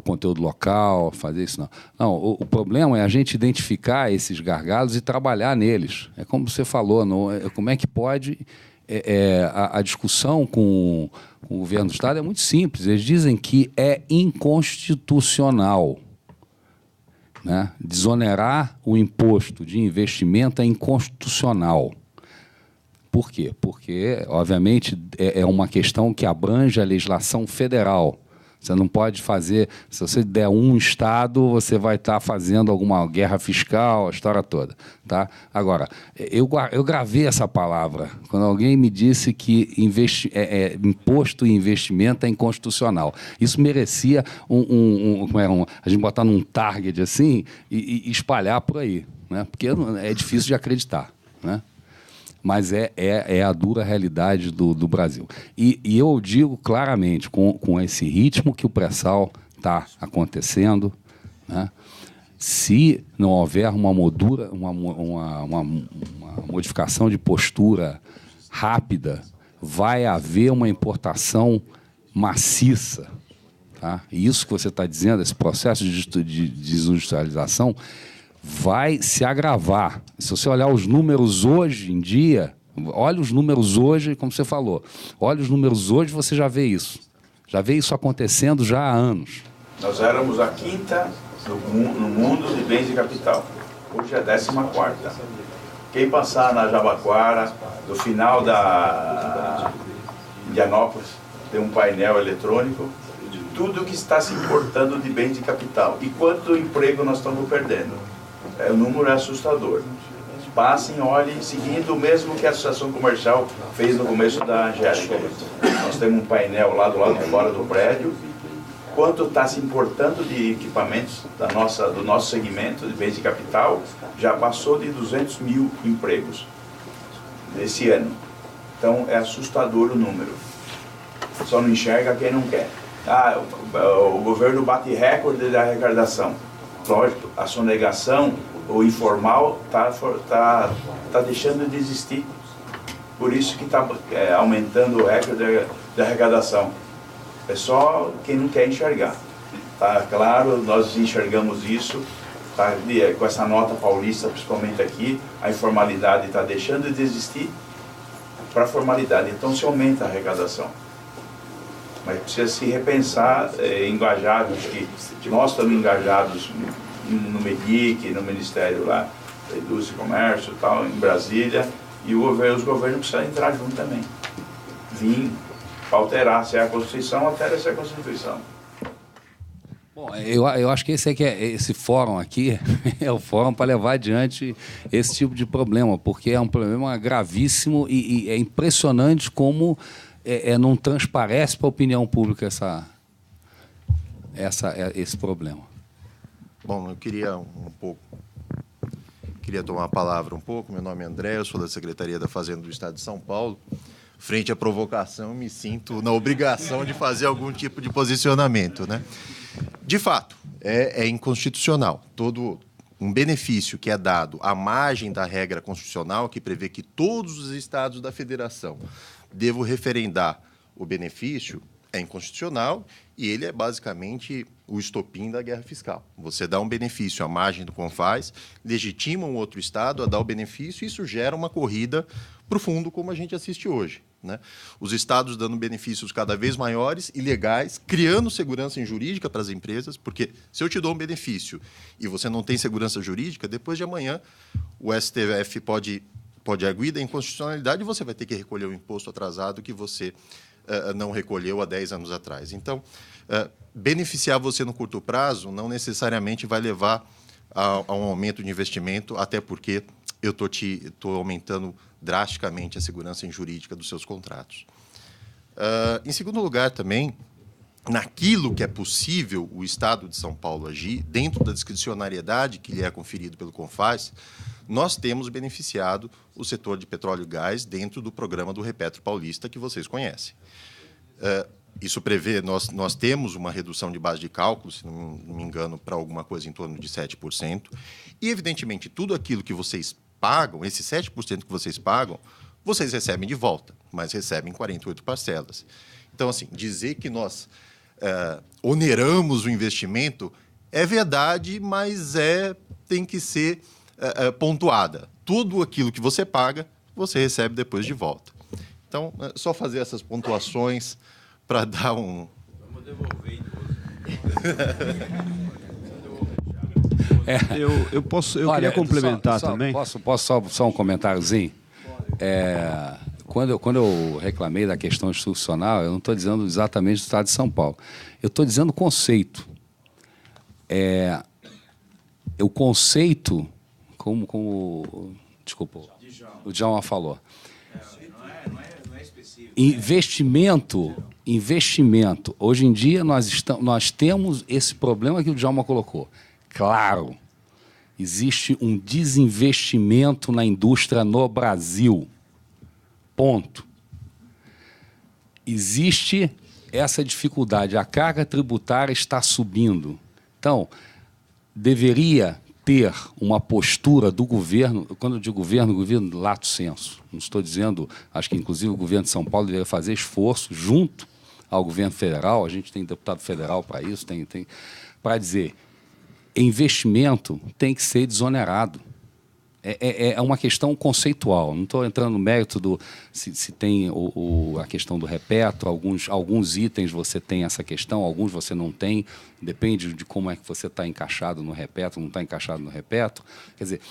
conteúdo local, fazer isso, não. Não, o problema é a gente identificar esses gargalos e trabalhar neles. É como você falou, como é que pode... A discussão com o governo do Estado é muito simples. Eles dizem que é inconstitucional, né? Desonerar o imposto de investimento é inconstitucional. Por quê? Porque, obviamente, é uma questão que abrange a legislação federal. Você não pode fazer... Se você der um Estado, você vai estar fazendo alguma guerra fiscal, a história toda. Tá? Agora, eu gravei essa palavra quando alguém me disse que imposto e investimento é inconstitucional. Isso merecia a gente botar num target assim e espalhar por aí, né? Porque é difícil de acreditar, né? Mas é a dura realidade do Brasil. E eu digo claramente, com esse ritmo que o pré-sal está acontecendo, né, se não houver uma modificação de postura rápida, vai haver uma importação maciça. Tá? E isso que você está dizendo, esse processo de desindustrialização, vai se agravar. Se você olhar os números hoje em dia, olha os números hoje, como você falou, olha os números hoje, você já vê isso. Já vê isso acontecendo já há anos. Nós éramos a 5ª no mundo de bens de capital. Hoje é a 14ª. Quem passar na Jabaquara, no final da Indianópolis, tem um painel eletrônico de tudo que está se importando de bens de capital. E quanto emprego nós estamos perdendo. O número é assustador. Passem, olhem, seguindo o mesmo que a Associação Comercial fez no começo da Angélica. Nós temos um painel lá do lado de fora do prédio. Quanto está se importando de equipamentos do nosso segmento de bens de capital, já passou de 200 mil empregos nesse ano. Então, é assustador o número. Só não enxerga quem não quer. O governo bate recorde da arrecadação. Lógico, a sonegação, o informal, está deixando de existir. Por isso que está aumentando o recorde da arrecadação. É só quem não quer enxergar. Tá claro, nós enxergamos isso. Tá, com essa nota paulista, principalmente aqui, a informalidade está deixando de existir para a formalidade. Então se aumenta a arrecadação. Mas precisa se repensar, engajados, que nós estamos engajados no MEDIC, no Ministério lá da Indústria e Comércio, tal, em Brasília, e os governos precisam entrar junto também. Vir alterar, se é a Constituição, altera-se a Constituição. Bom, eu acho que esse fórum aqui é o fórum para levar adiante esse tipo de problema, porque é um problema gravíssimo e é impressionante como não transparece para a opinião pública esse problema. Bom, eu queria queria tomar a palavra um pouco. Meu nome é André, eu sou da Secretaria da Fazenda do Estado de São Paulo. Frente à provocação, me sinto na obrigação de fazer algum tipo de posicionamento, né? De fato, é inconstitucional. Todo um benefício que é dado à margem da regra constitucional, que prevê que todos os estados da federação devam referendar o benefício, é inconstitucional e ele é basicamente o estopim da guerra fiscal. Você dá um benefício à margem do CONFAS, legitima um outro estado a dar o benefício e isso gera uma corrida para o fundo, como a gente assiste hoje, né? Os estados dando benefícios cada vez maiores e legais, criando segurança jurídica para as empresas, porque se eu te dou um benefício e você não tem segurança jurídica, depois de amanhã o STF pode arguir da inconstitucionalidade e você vai ter que recolher o imposto atrasado que você não recolheu há 10 anos atrás. Então, beneficiar você no curto prazo não necessariamente vai levar a um aumento de investimento, até porque eu estou aumentando drasticamente a segurança jurídica dos seus contratos. Em segundo lugar, também, naquilo que é possível o Estado de São Paulo agir, dentro da discricionariedade que lhe é conferido pelo CONFAS, nós temos beneficiado o setor de petróleo e gás dentro do programa do Repetro Paulista, que vocês conhecem. Isso prevê, nós temos uma redução de base de cálculo, se não me engano, para alguma coisa em torno de 7%. E, evidentemente, tudo aquilo que vocês pagam, esses 7% que vocês pagam, vocês recebem de volta, mas recebem 48 parcelas. Então, assim, dizer que nós oneramos o investimento é verdade, mas tem que ser pontuada. Tudo aquilo que você paga, você recebe depois de volta. Então, só fazer essas pontuações para dar um... Vamos devolver Eu queria complementar também. Posso só um comentáriozinho? Quando eu reclamei da questão institucional, eu não estou dizendo exatamente do Estado de São Paulo. Eu estou dizendo o conceito. O conceito, como desculpa, o Djalma falou. Não é específico. Investimento. Hoje em dia, nós temos esse problema que o Djalma colocou. Claro, existe um desinvestimento na indústria no Brasil. Ponto. Existe essa dificuldade. A carga tributária está subindo. Então, deveria ter uma postura do governo, quando eu digo governo lato sensu. Não estou dizendo, acho que inclusive o governo de São Paulo deveria fazer esforço junto ao governo federal, a gente tem deputado federal para isso, para dizer, investimento tem que ser desonerado. É uma questão conceitual. Não estou entrando no mérito se tem a questão do repetro, alguns itens você tem essa questão, alguns você não tem, depende de como é que você está encaixado no repetro, não está encaixado no repetro. Quer dizer,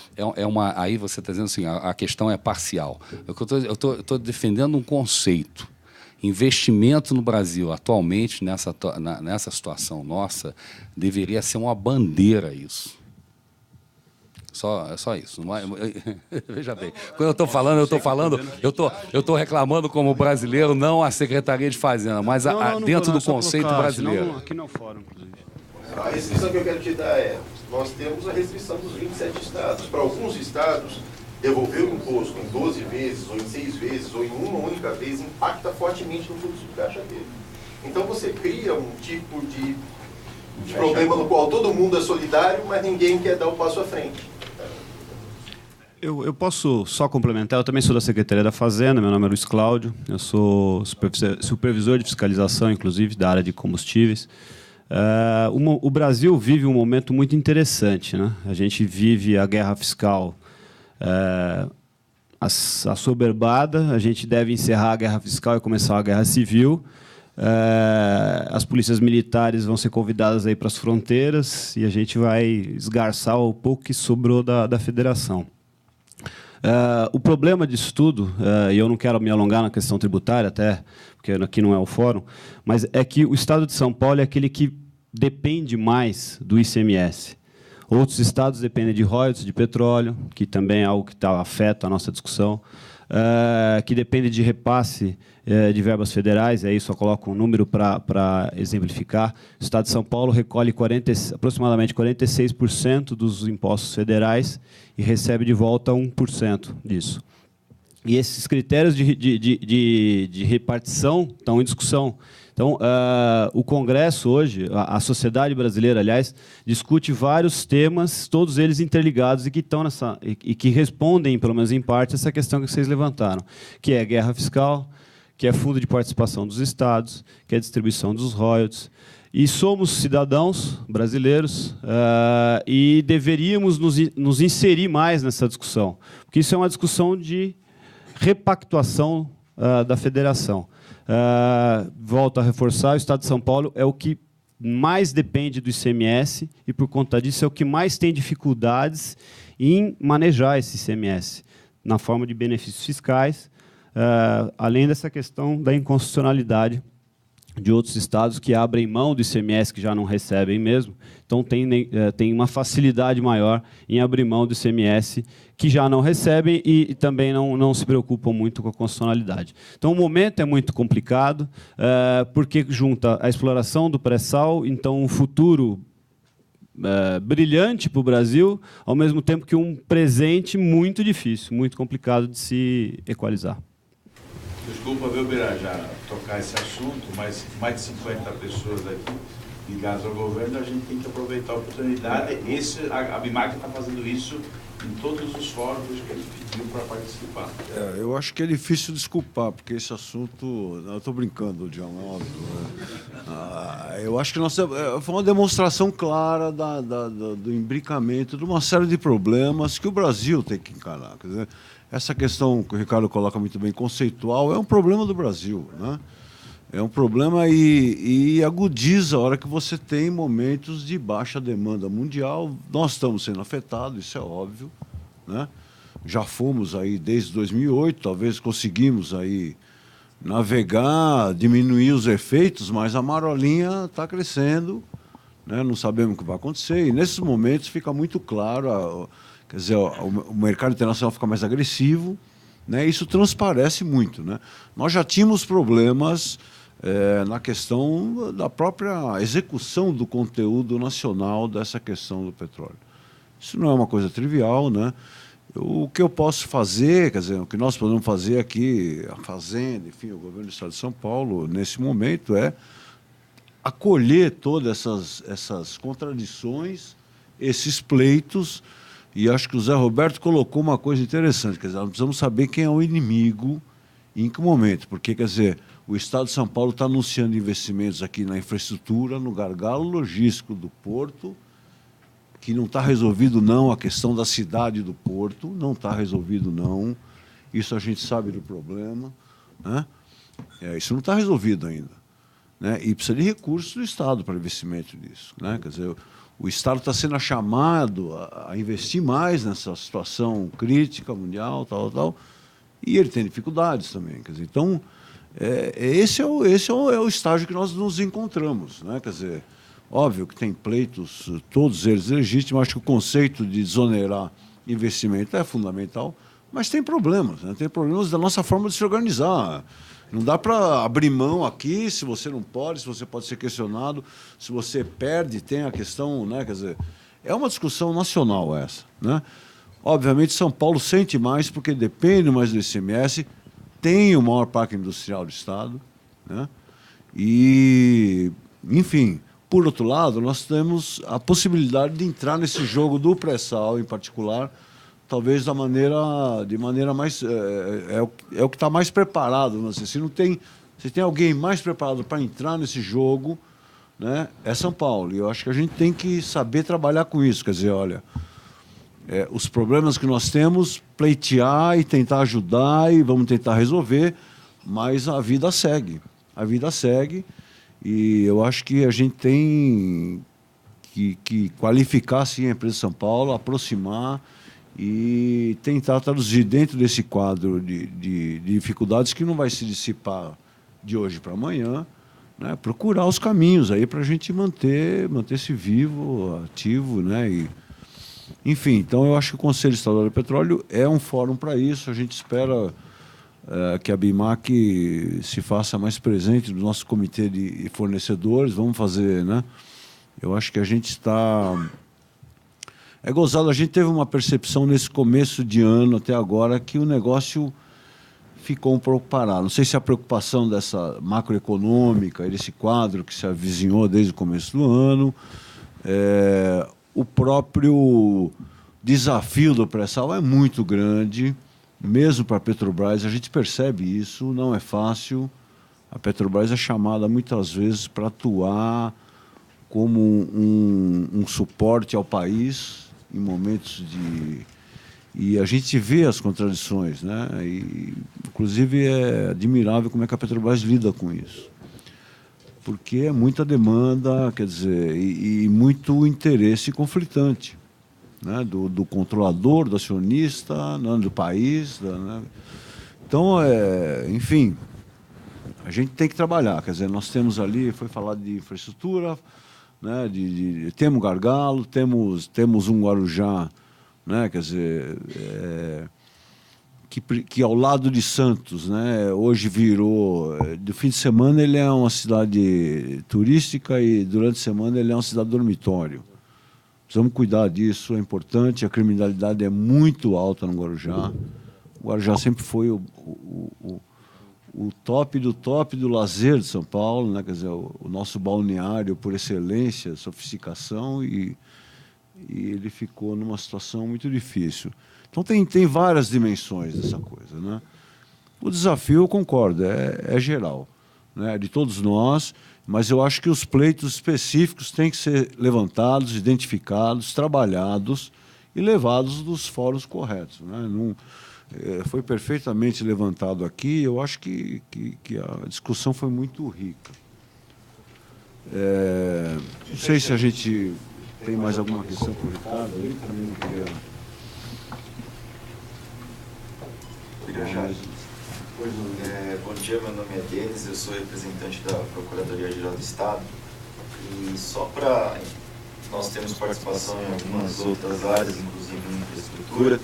aí você está dizendo assim, a questão é parcial. Eu estou defendendo um conceito. Investimento no Brasil, atualmente, nessa situação nossa, deveria ser uma bandeira isso. Só isso. Veja bem, quando eu estou reclamando como brasileiro, não a Secretaria de Fazenda, mas dentro do conceito brasileiro. Aqui não é o fórum, inclusive. A restrição que eu quero te dar nós temos a restrição dos 27 estados. Para alguns estados, devolver o imposto em 12 vezes, ou em 6 vezes, ou em uma única vez, impacta fortemente no fluxo de caixa dele. Então você cria um tipo de problema no qual todo mundo é solidário, mas ninguém quer dar o passo à frente. Eu posso só complementar, eu também sou da Secretaria da Fazenda, meu nome é Luiz Cláudio, eu sou supervisor de fiscalização, inclusive, da área de combustíveis. O Brasil vive um momento muito interessante, né? A gente vive a guerra fiscal assoberbada, a gente deve encerrar a guerra fiscal e começar a guerra civil. As polícias militares vão ser convidadas aí para as fronteiras e a gente vai esgarçar o pouco que sobrou da federação. O problema disso tudo, e eu não quero me alongar na questão tributária, até porque aqui não é o fórum, mas é que o Estado de São Paulo é aquele que depende mais do ICMS. Outros estados dependem de royalties de petróleo, que também é algo que afeta a nossa discussão. que depende de repasse de verbas federais, aí só coloco um número para exemplificar. O Estado de São Paulo recolhe aproximadamente 46% dos impostos federais e recebe de volta 1% disso. E esses critérios de repartição estão em discussão. Então, o Congresso hoje, a sociedade brasileira, aliás, discute vários temas, todos eles interligados e que estão e que respondem, pelo menos em parte, essa questão que vocês levantaram, que é guerra fiscal, que é fundo de participação dos estados, que é distribuição dos royalties. E somos cidadãos brasileiros e deveríamos nos inserir mais nessa discussão, porque isso é uma discussão de repactuação da federação. Volto a reforçar, o Estado de São Paulo é o que mais depende do ICMS e, por conta disso, é o que mais tem dificuldades em manejar esse ICMS, na forma de benefícios fiscais, além dessa questão da inconstitucionalidade de outros estados que abrem mão do ICMS, que já não recebem mesmo. Então, tem uma facilidade maior em abrir mão do ICMS, que já não recebem e também não se preocupam muito com a constitucionalidade. Então, o momento é muito complicado, porque junta a exploração do pré-sal, então um futuro brilhante para o Brasil, ao mesmo tempo que um presente muito difícil, muito complicado de se equalizar. Desculpa, viu, Birajara, tocar esse assunto, mas mais de 50 pessoas aqui ligadas ao governo, a gente tem que aproveitar a oportunidade. A ABIMAQ está fazendo isso em todos os fóruns que ele pediu para participar. Eu acho que é difícil desculpar, porque esse assunto... Eu estou brincando, Djalma. Eu acho que foi uma demonstração clara do imbricamento de uma série de problemas que o Brasil tem que encarar. Quer dizer, essa questão que o Ricardo coloca muito bem, conceitual, é um problema do Brasil, né? É um problema e agudiza a hora que você tem momentos de baixa demanda mundial. Nós estamos sendo afetados, isso é óbvio, né? Já fomos aí desde 2008, talvez conseguimos aí navegar, diminuir os efeitos, mas a marolinha está crescendo, né? Não sabemos o que vai acontecer. E nesses momentos fica muito claro, quer dizer, o mercado internacional fica mais agressivo, né? Isso transparece muito, né? Nós já tínhamos problemas na questão da própria execução do conteúdo nacional dessa questão do petróleo. Isso não é uma coisa trivial, né? O que eu posso fazer, quer dizer, o que nós podemos fazer aqui, a Fazenda, enfim, o governo do Estado de São Paulo, nesse momento, é acolher todas essas contradições, esses pleitos, e acho que o Zé Roberto colocou uma coisa interessante, quer dizer, nós precisamos saber quem é o inimigo e em que momento, porque, quer dizer, o Estado de São Paulo está anunciando investimentos aqui na infraestrutura, no gargalo logístico do porto, que não está resolvido, não, a questão da cidade do porto, não está resolvido, não. Isso a gente sabe do problema, né? Isso não está resolvido ainda, né? E precisa de recursos do Estado para investimento nisso, né? Quer dizer, o Estado está sendo chamado a investir mais nessa situação crítica mundial, tal, e ele tem dificuldades também. Quer dizer, então, esse é o estágio que nós nos encontramos, né? Quer dizer, óbvio que tem pleitos, todos eles legítimos, acho que o conceito de desonerar investimento é fundamental, mas tem problemas, né? Tem problemas da nossa forma de se organizar. Não dá para abrir mão aqui, se você não pode, se você pode ser questionado, se você perde, tem a questão, né? Quer dizer, é uma discussão nacional essa, né? Obviamente, São Paulo sente mais porque depende mais do ICMS, tem o maior parque industrial do Estado, né? E, enfim, por outro lado, nós temos a possibilidade de entrar nesse jogo do pré-sal, em particular, talvez de maneira mais... É o que está mais preparado. Não sei, se tem alguém mais preparado para entrar nesse jogo, né, é São Paulo. E eu acho que a gente tem que saber trabalhar com isso. Quer dizer, olha, os problemas que nós temos, pleitear e tentar ajudar e vamos tentar resolver, mas a vida segue. A vida segue e eu acho que a gente tem que qualificar, sim, a empresa de São Paulo, aproximar e tentar traduzir dentro desse quadro de dificuldades que não vai se dissipar de hoje para amanhã, né? Procurar os caminhos aí para a gente manter-se vivo, ativo, né? E, enfim, então eu acho que o Conselho Estadual do Petróleo é um fórum para isso. A gente espera que a BIMAC se faça mais presente no nosso comitê de fornecedores. Vamos fazer, né? Eu acho que a gente está... É gozado, a gente teve uma percepção nesse começo de ano até agora que o negócio ficou um pouco parado. Não sei se a preocupação dessa macroeconômica, desse quadro que se avizinhou desde o começo do ano, o próprio desafio do pré-sal é muito grande, mesmo para a Petrobras. A gente percebe isso, não é fácil. A Petrobras é chamada muitas vezes para atuar como um suporte ao país em momentos de... E a gente vê as contradições, né? E, inclusive, é admirável como é que a Petrobras lida com isso. Porque é muita demanda, quer dizer, e muito interesse conflitante, né? Do controlador, do acionista, né? Do país. Né? Então, enfim, a gente tem que trabalhar. Quer dizer, nós temos ali, foi falado de infraestrutura, né? Temos Gargalo, temos um Guarujá, né? Quer dizer, que ao lado de Santos, né? Hoje virou... Do fim de semana ele é uma cidade turística e durante a semana ele é uma cidade dormitório. Precisamos cuidar disso, é importante. A criminalidade é muito alta no Guarujá. O Guarujá sempre foi o top do lazer de São Paulo, né? Quer dizer, o nosso balneário por excelência, sofisticação, e ele ficou numa situação muito difícil. Então tem várias dimensões dessa coisa, né? O desafio, eu concordo, é geral, né? De todos nós, mas eu acho que os pleitos específicos têm que ser levantados, identificados, trabalhados e levados dos fóruns corretos, né? Foi perfeitamente levantado aqui. Eu acho que a discussão foi muito rica. Não sei se a gente tem mais alguma questão para o Ricardo. Eu também não queria... Bom dia, meu nome é Denis, eu sou representante da Procuradoria-Geral do Estado. E só para... Nós temos participação em algumas outras áreas, inclusive em infraestrutura.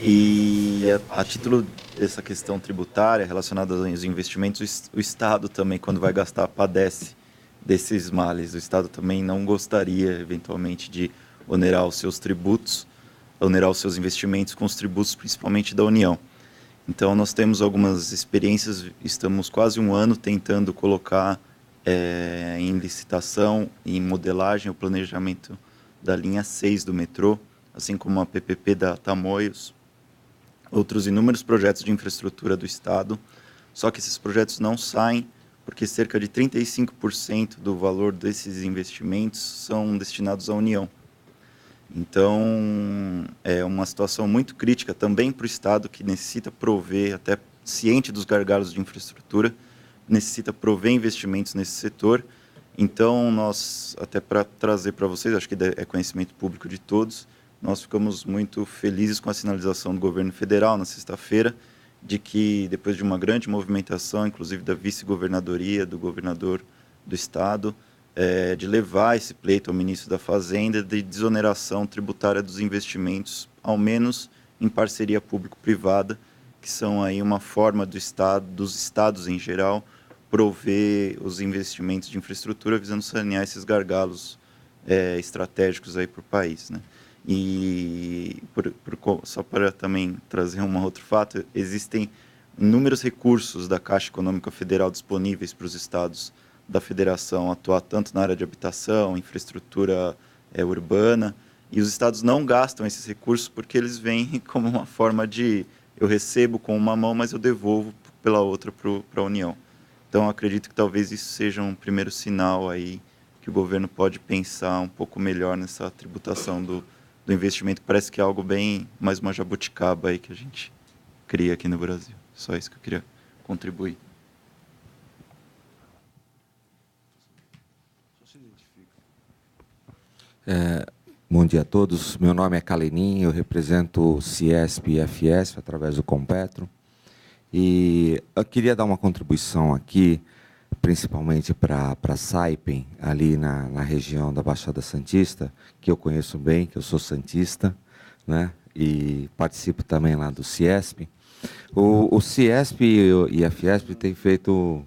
E a título dessa questão tributária relacionada aos investimentos, o Estado também, quando vai gastar, padece desses males. O Estado também não gostaria, eventualmente, de onerar os seus tributos, onerar os seus investimentos com os tributos, principalmente da União. Então, nós temos algumas experiências, estamos quase um ano tentando colocar em licitação, em modelagem, o planejamento da linha 6 do metrô, assim como a PPP da Tamoios, outros inúmeros projetos de infraestrutura do Estado, só que esses projetos não saem porque cerca de 35% do valor desses investimentos são destinados à União. Então, é uma situação muito crítica também para o Estado, que necessita prover, até ciente dos gargalos de infraestrutura, necessita prover investimentos nesse setor. Então, nós, até para trazer para vocês, acho que é conhecimento público de todos, nós ficamos muito felizes com a sinalização do governo federal na sexta-feira, de que, depois de uma grande movimentação, inclusive da vice-governadoria, do governador do Estado, de levar esse pleito ao ministro da Fazenda de desoneração tributária dos investimentos, ao menos em parceria público-privada, que são aí uma forma do Estado, dos estados em geral, prover os investimentos de infraestrutura visando sanear esses gargalos estratégicos aí para o país, né? E só para também trazer um outro fato, existem inúmeros recursos da Caixa Econômica Federal disponíveis para os estados da federação atuar tanto na área de habitação, infraestrutura urbana, e os estados não gastam esses recursos porque eles vêm como uma forma de eu recebo com uma mão, mas eu devolvo pela outra para a União. Então, acredito que talvez isso seja um primeiro sinal aí que o governo pode pensar um pouco melhor nessa tributação do investimento, que parece que é algo bem mais uma jabuticaba aí que a gente cria aqui no Brasil. Só isso que eu queria contribuir. Bom dia a todos. Meu nome é Calenin, eu represento o Ciesp e FS através do Competro. E eu queria dar uma contribuição aqui, principalmente para a Saipem, ali na região da Baixada Santista, que eu conheço bem, que eu sou santista, né? E participo também lá do Ciesp. O Ciesp e a Fiesp têm feito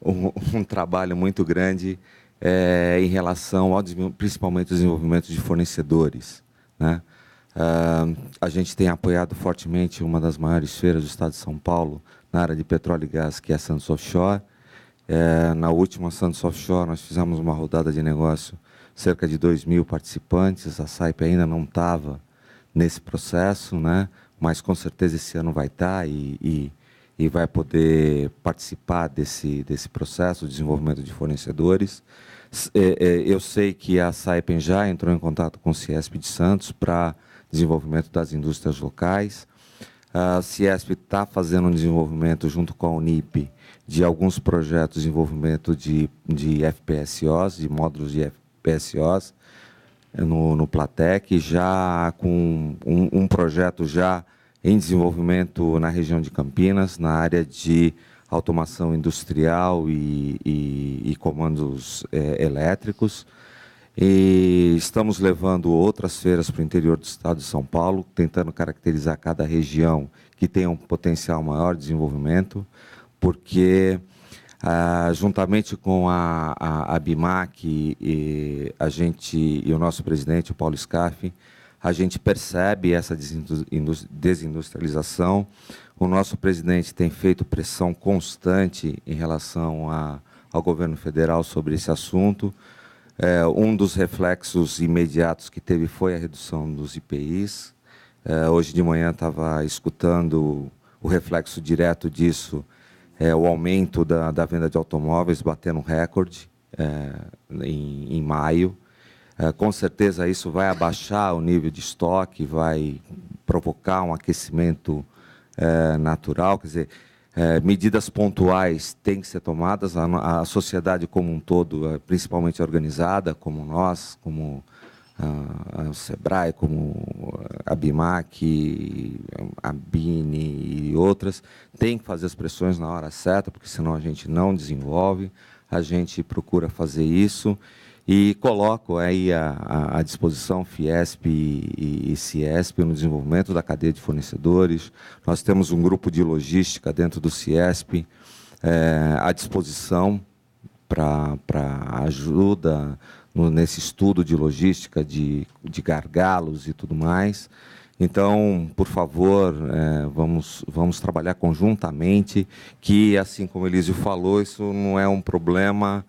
um trabalho muito grande em relação, principalmente, ao desenvolvimento de fornecedores, né? A gente tem apoiado fortemente uma das maiores feiras do estado de São Paulo, na área de petróleo e gás, que é a Santos Offshore. Na última Santos Offshore, nós fizemos uma rodada de negócio, cerca de 2.000 participantes. A SAIP ainda não estava nesse processo, né? Mas com certeza esse ano vai estar e vai poder participar desse processo de desenvolvimento de fornecedores. Eu sei que a SAIP já entrou em contato com o Ciesp de Santos para desenvolvimento das indústrias locais. A Ciesp está fazendo um desenvolvimento junto com a Unip de alguns projetos de desenvolvimento de FPSOs, de módulos de FPSOs, no Platec, já com um projeto já em desenvolvimento na região de Campinas, na área de automação industrial e comandos elétricos. E estamos levando outras feiras para o interior do estado de São Paulo, tentando caracterizar cada região que tenha um potencial maior de desenvolvimento, porque, juntamente com a BIMAC e o nosso presidente, o Paulo Scaff, a gente percebe essa desindustrialização. O nosso presidente tem feito pressão constante em relação ao governo federal sobre esse assunto. Um dos reflexos imediatos que teve foi a redução dos IPIs. Hoje de manhã estava escutando o reflexo direto disso, o aumento da venda de automóveis, batendo um recorde em maio. Com certeza isso vai abaixar o nível de estoque, vai provocar um aquecimento natural, quer dizer, medidas pontuais têm que ser tomadas. A sociedade como um todo, principalmente organizada, como nós, como o SEBRAE, como a BIMAC, a BINE e outras, tem que fazer as pressões na hora certa, porque senão a gente não desenvolve. A gente procura fazer isso e coloco aí à disposição Fiesp e Ciesp no desenvolvimento da cadeia de fornecedores. Nós temos um grupo de logística dentro do Ciesp à disposição para ajuda nesse estudo de logística, de gargalos e tudo mais. Então, por favor, vamos trabalhar conjuntamente, que, assim como o Elísio falou, isso não é um problema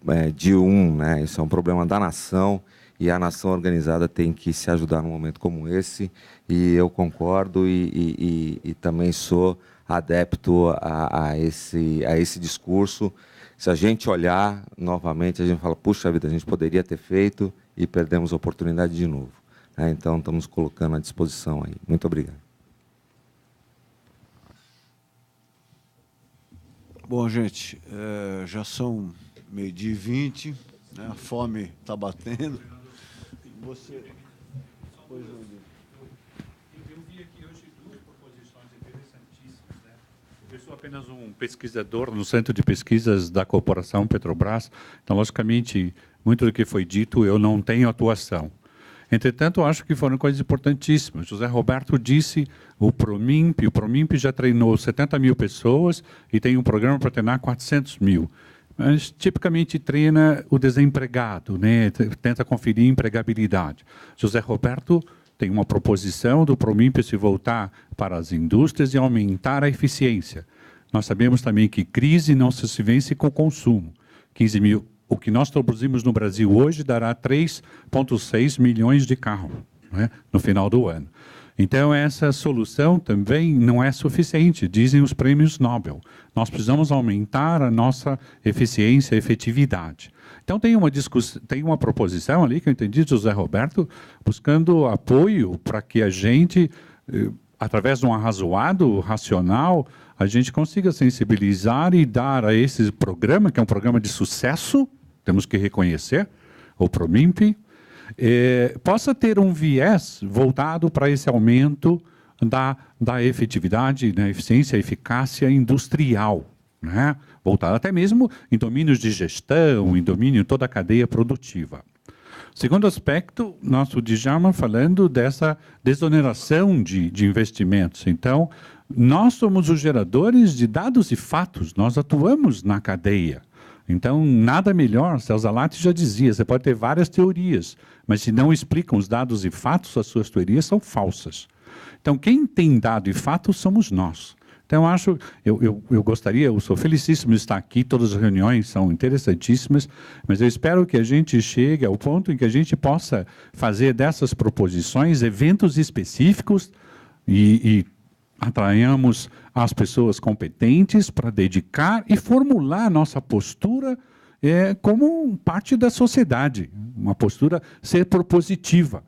né? Isso é um problema da nação, e a nação organizada tem que se ajudar num momento como esse, e eu concordo e também sou adepto a esse discurso. Se a gente olhar novamente, a gente fala, puxa vida, a gente poderia ter feito e perdemos a oportunidade de novo. Então, estamos colocando à disposição aí. Muito obrigado. Bom, gente, já são 12h20, né? A fome está batendo. Você... Pois não, eu vi aqui hoje duas proposições interessantíssimas, né? Eu sou apenas um pesquisador no Centro de Pesquisas da Corporação Petrobras, então, logicamente, muito do que foi dito eu não tenho atuação. Entretanto, acho que foram coisas importantíssimas. José Roberto disse o Promimp já treinou 70 mil pessoas e tem um programa para treinar 400 mil. Mas, tipicamente, treina o desempregado, né? Tenta conferir empregabilidade. José Roberto tem uma proposição do Promimp se voltar para as indústrias e aumentar a eficiência. Nós sabemos também que crise não se vence com consumo. 15 mil. O que nós produzimos no Brasil hoje dará 3,6 milhões de carros, né, no final do ano. Então, essa solução também não é suficiente, dizem os prêmios Nobel. Nós precisamos aumentar a nossa eficiência e efetividade. Então, tem uma proposição ali, que eu entendi, de José Roberto, buscando apoio para que a gente, através de um arrazoado racional, a gente consiga sensibilizar e dar a esse programa, que é um programa de sucesso, temos que reconhecer, o Promimp, possa ter um viés voltado para esse aumento da efetividade, da eficiência e eficácia industrial, né? Voltado até mesmo em domínios de gestão, em domínio de toda a cadeia produtiva. Segundo aspecto, nosso Djalma falando dessa desoneração de investimentos. Então, nós somos os geradores de dados e fatos, nós atuamos na cadeia. Então, nada melhor, Celso Zalatti já dizia, você pode ter várias teorias, mas se não explicam os dados e fatos, as suas teorias são falsas. Então, quem tem dado e fatos somos nós. Então, eu gostaria, eu sou felicíssimo de estar aqui, todas as reuniões são interessantíssimas, mas eu espero que a gente chegue ao ponto em que a gente possa fazer dessas proposições eventos específicos e atraiamos as pessoas competentes para dedicar e formular nossa postura como parte da sociedade, uma postura ser propositiva.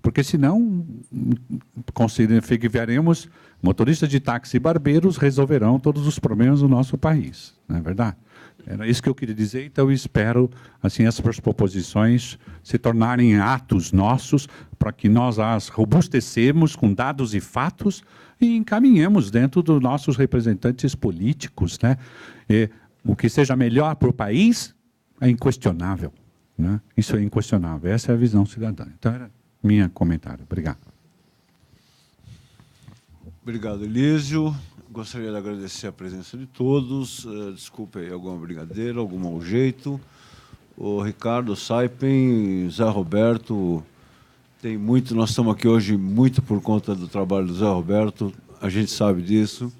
Porque senão, veremos motoristas de táxi e barbeiros resolverão todos os problemas do nosso país, não é verdade? Era isso que eu queria dizer, então eu espero assim, essas proposições se tornarem atos nossos para que nós as robustecemos com dados e fatos e encaminhemos dentro dos nossos representantes políticos. Né? O que seja melhor para o país é inquestionável. Né? Isso é inquestionável, essa é a visão cidadã. Então, era meu comentário. Obrigado. Obrigado, Elísio. Gostaria de agradecer a presença de todos. Desculpe aí alguma brigadeira, algum mau jeito. O Ricardo Saipen, Zé Roberto, tem muito. Nós estamos aqui hoje muito por conta do trabalho do Zé Roberto, a gente sabe disso.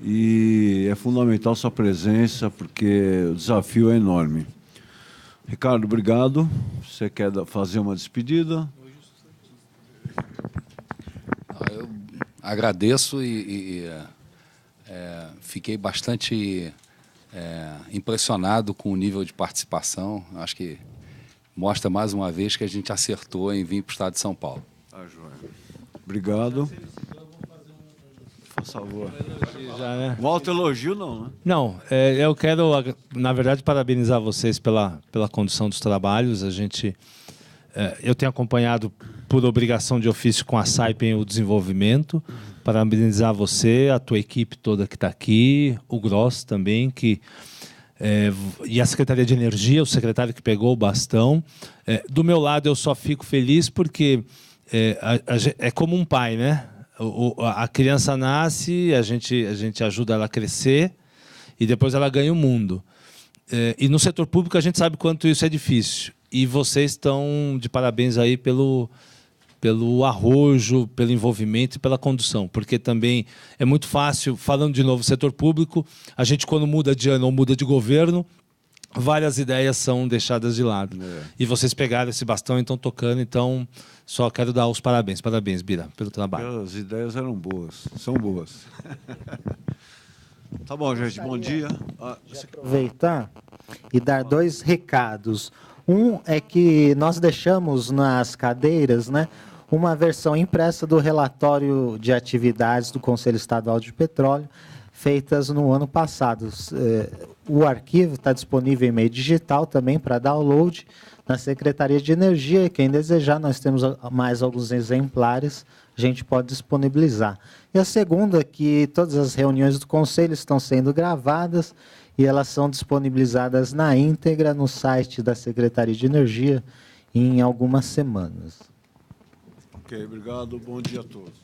E é fundamental sua presença, porque o desafio é enorme. Ricardo, obrigado. Você quer fazer uma despedida? Eu agradeço e fiquei bastante impressionado com o nível de participação. Acho que mostra mais uma vez que a gente acertou em vir para o estado de São Paulo. Joia. Obrigado. Por favor. Já, né? Um autoelogio, não, né? Não, eu quero, na verdade, parabenizar vocês pela condução dos trabalhos. Eu tenho acompanhado, por obrigação de ofício, com a Saipen o desenvolvimento. Parabenizar você, a tua equipe toda que está aqui, o Gross também, e a Secretaria de Energia, o secretário que pegou o bastão. Do meu lado, eu só fico feliz porque é como um pai, né? A criança nasce, a gente ajuda ela a crescer e depois ela ganha o mundo. E no setor público a gente sabe quanto isso é difícil. E vocês estão de parabéns aí pelo arrojo, pelo envolvimento e pela condução. Porque também é muito fácil, falando de novo, setor público, a gente quando muda de ano ou muda de governo, várias ideias são deixadas de lado. E vocês pegaram esse bastão e estão tocando, então só quero dar os parabéns. Parabéns, Bira, pelo trabalho. As ideias eram boas, são boas. Tá bom, gente, bom dia. Aproveitar e dar dois recados. Um é que nós deixamos nas cadeiras, né, uma versão impressa do relatório de atividades do Conselho Estadual de Petróleo, feitas no ano passado. O arquivo está disponível em meio digital também para download na Secretaria de Energia. Quem desejar, nós temos mais alguns exemplares, a gente pode disponibilizar. E a segunda é que todas as reuniões do Conselho estão sendo gravadas e elas são disponibilizadas na íntegra no site da Secretaria de Energia em algumas semanas. Ok, obrigado. Bom dia a todos.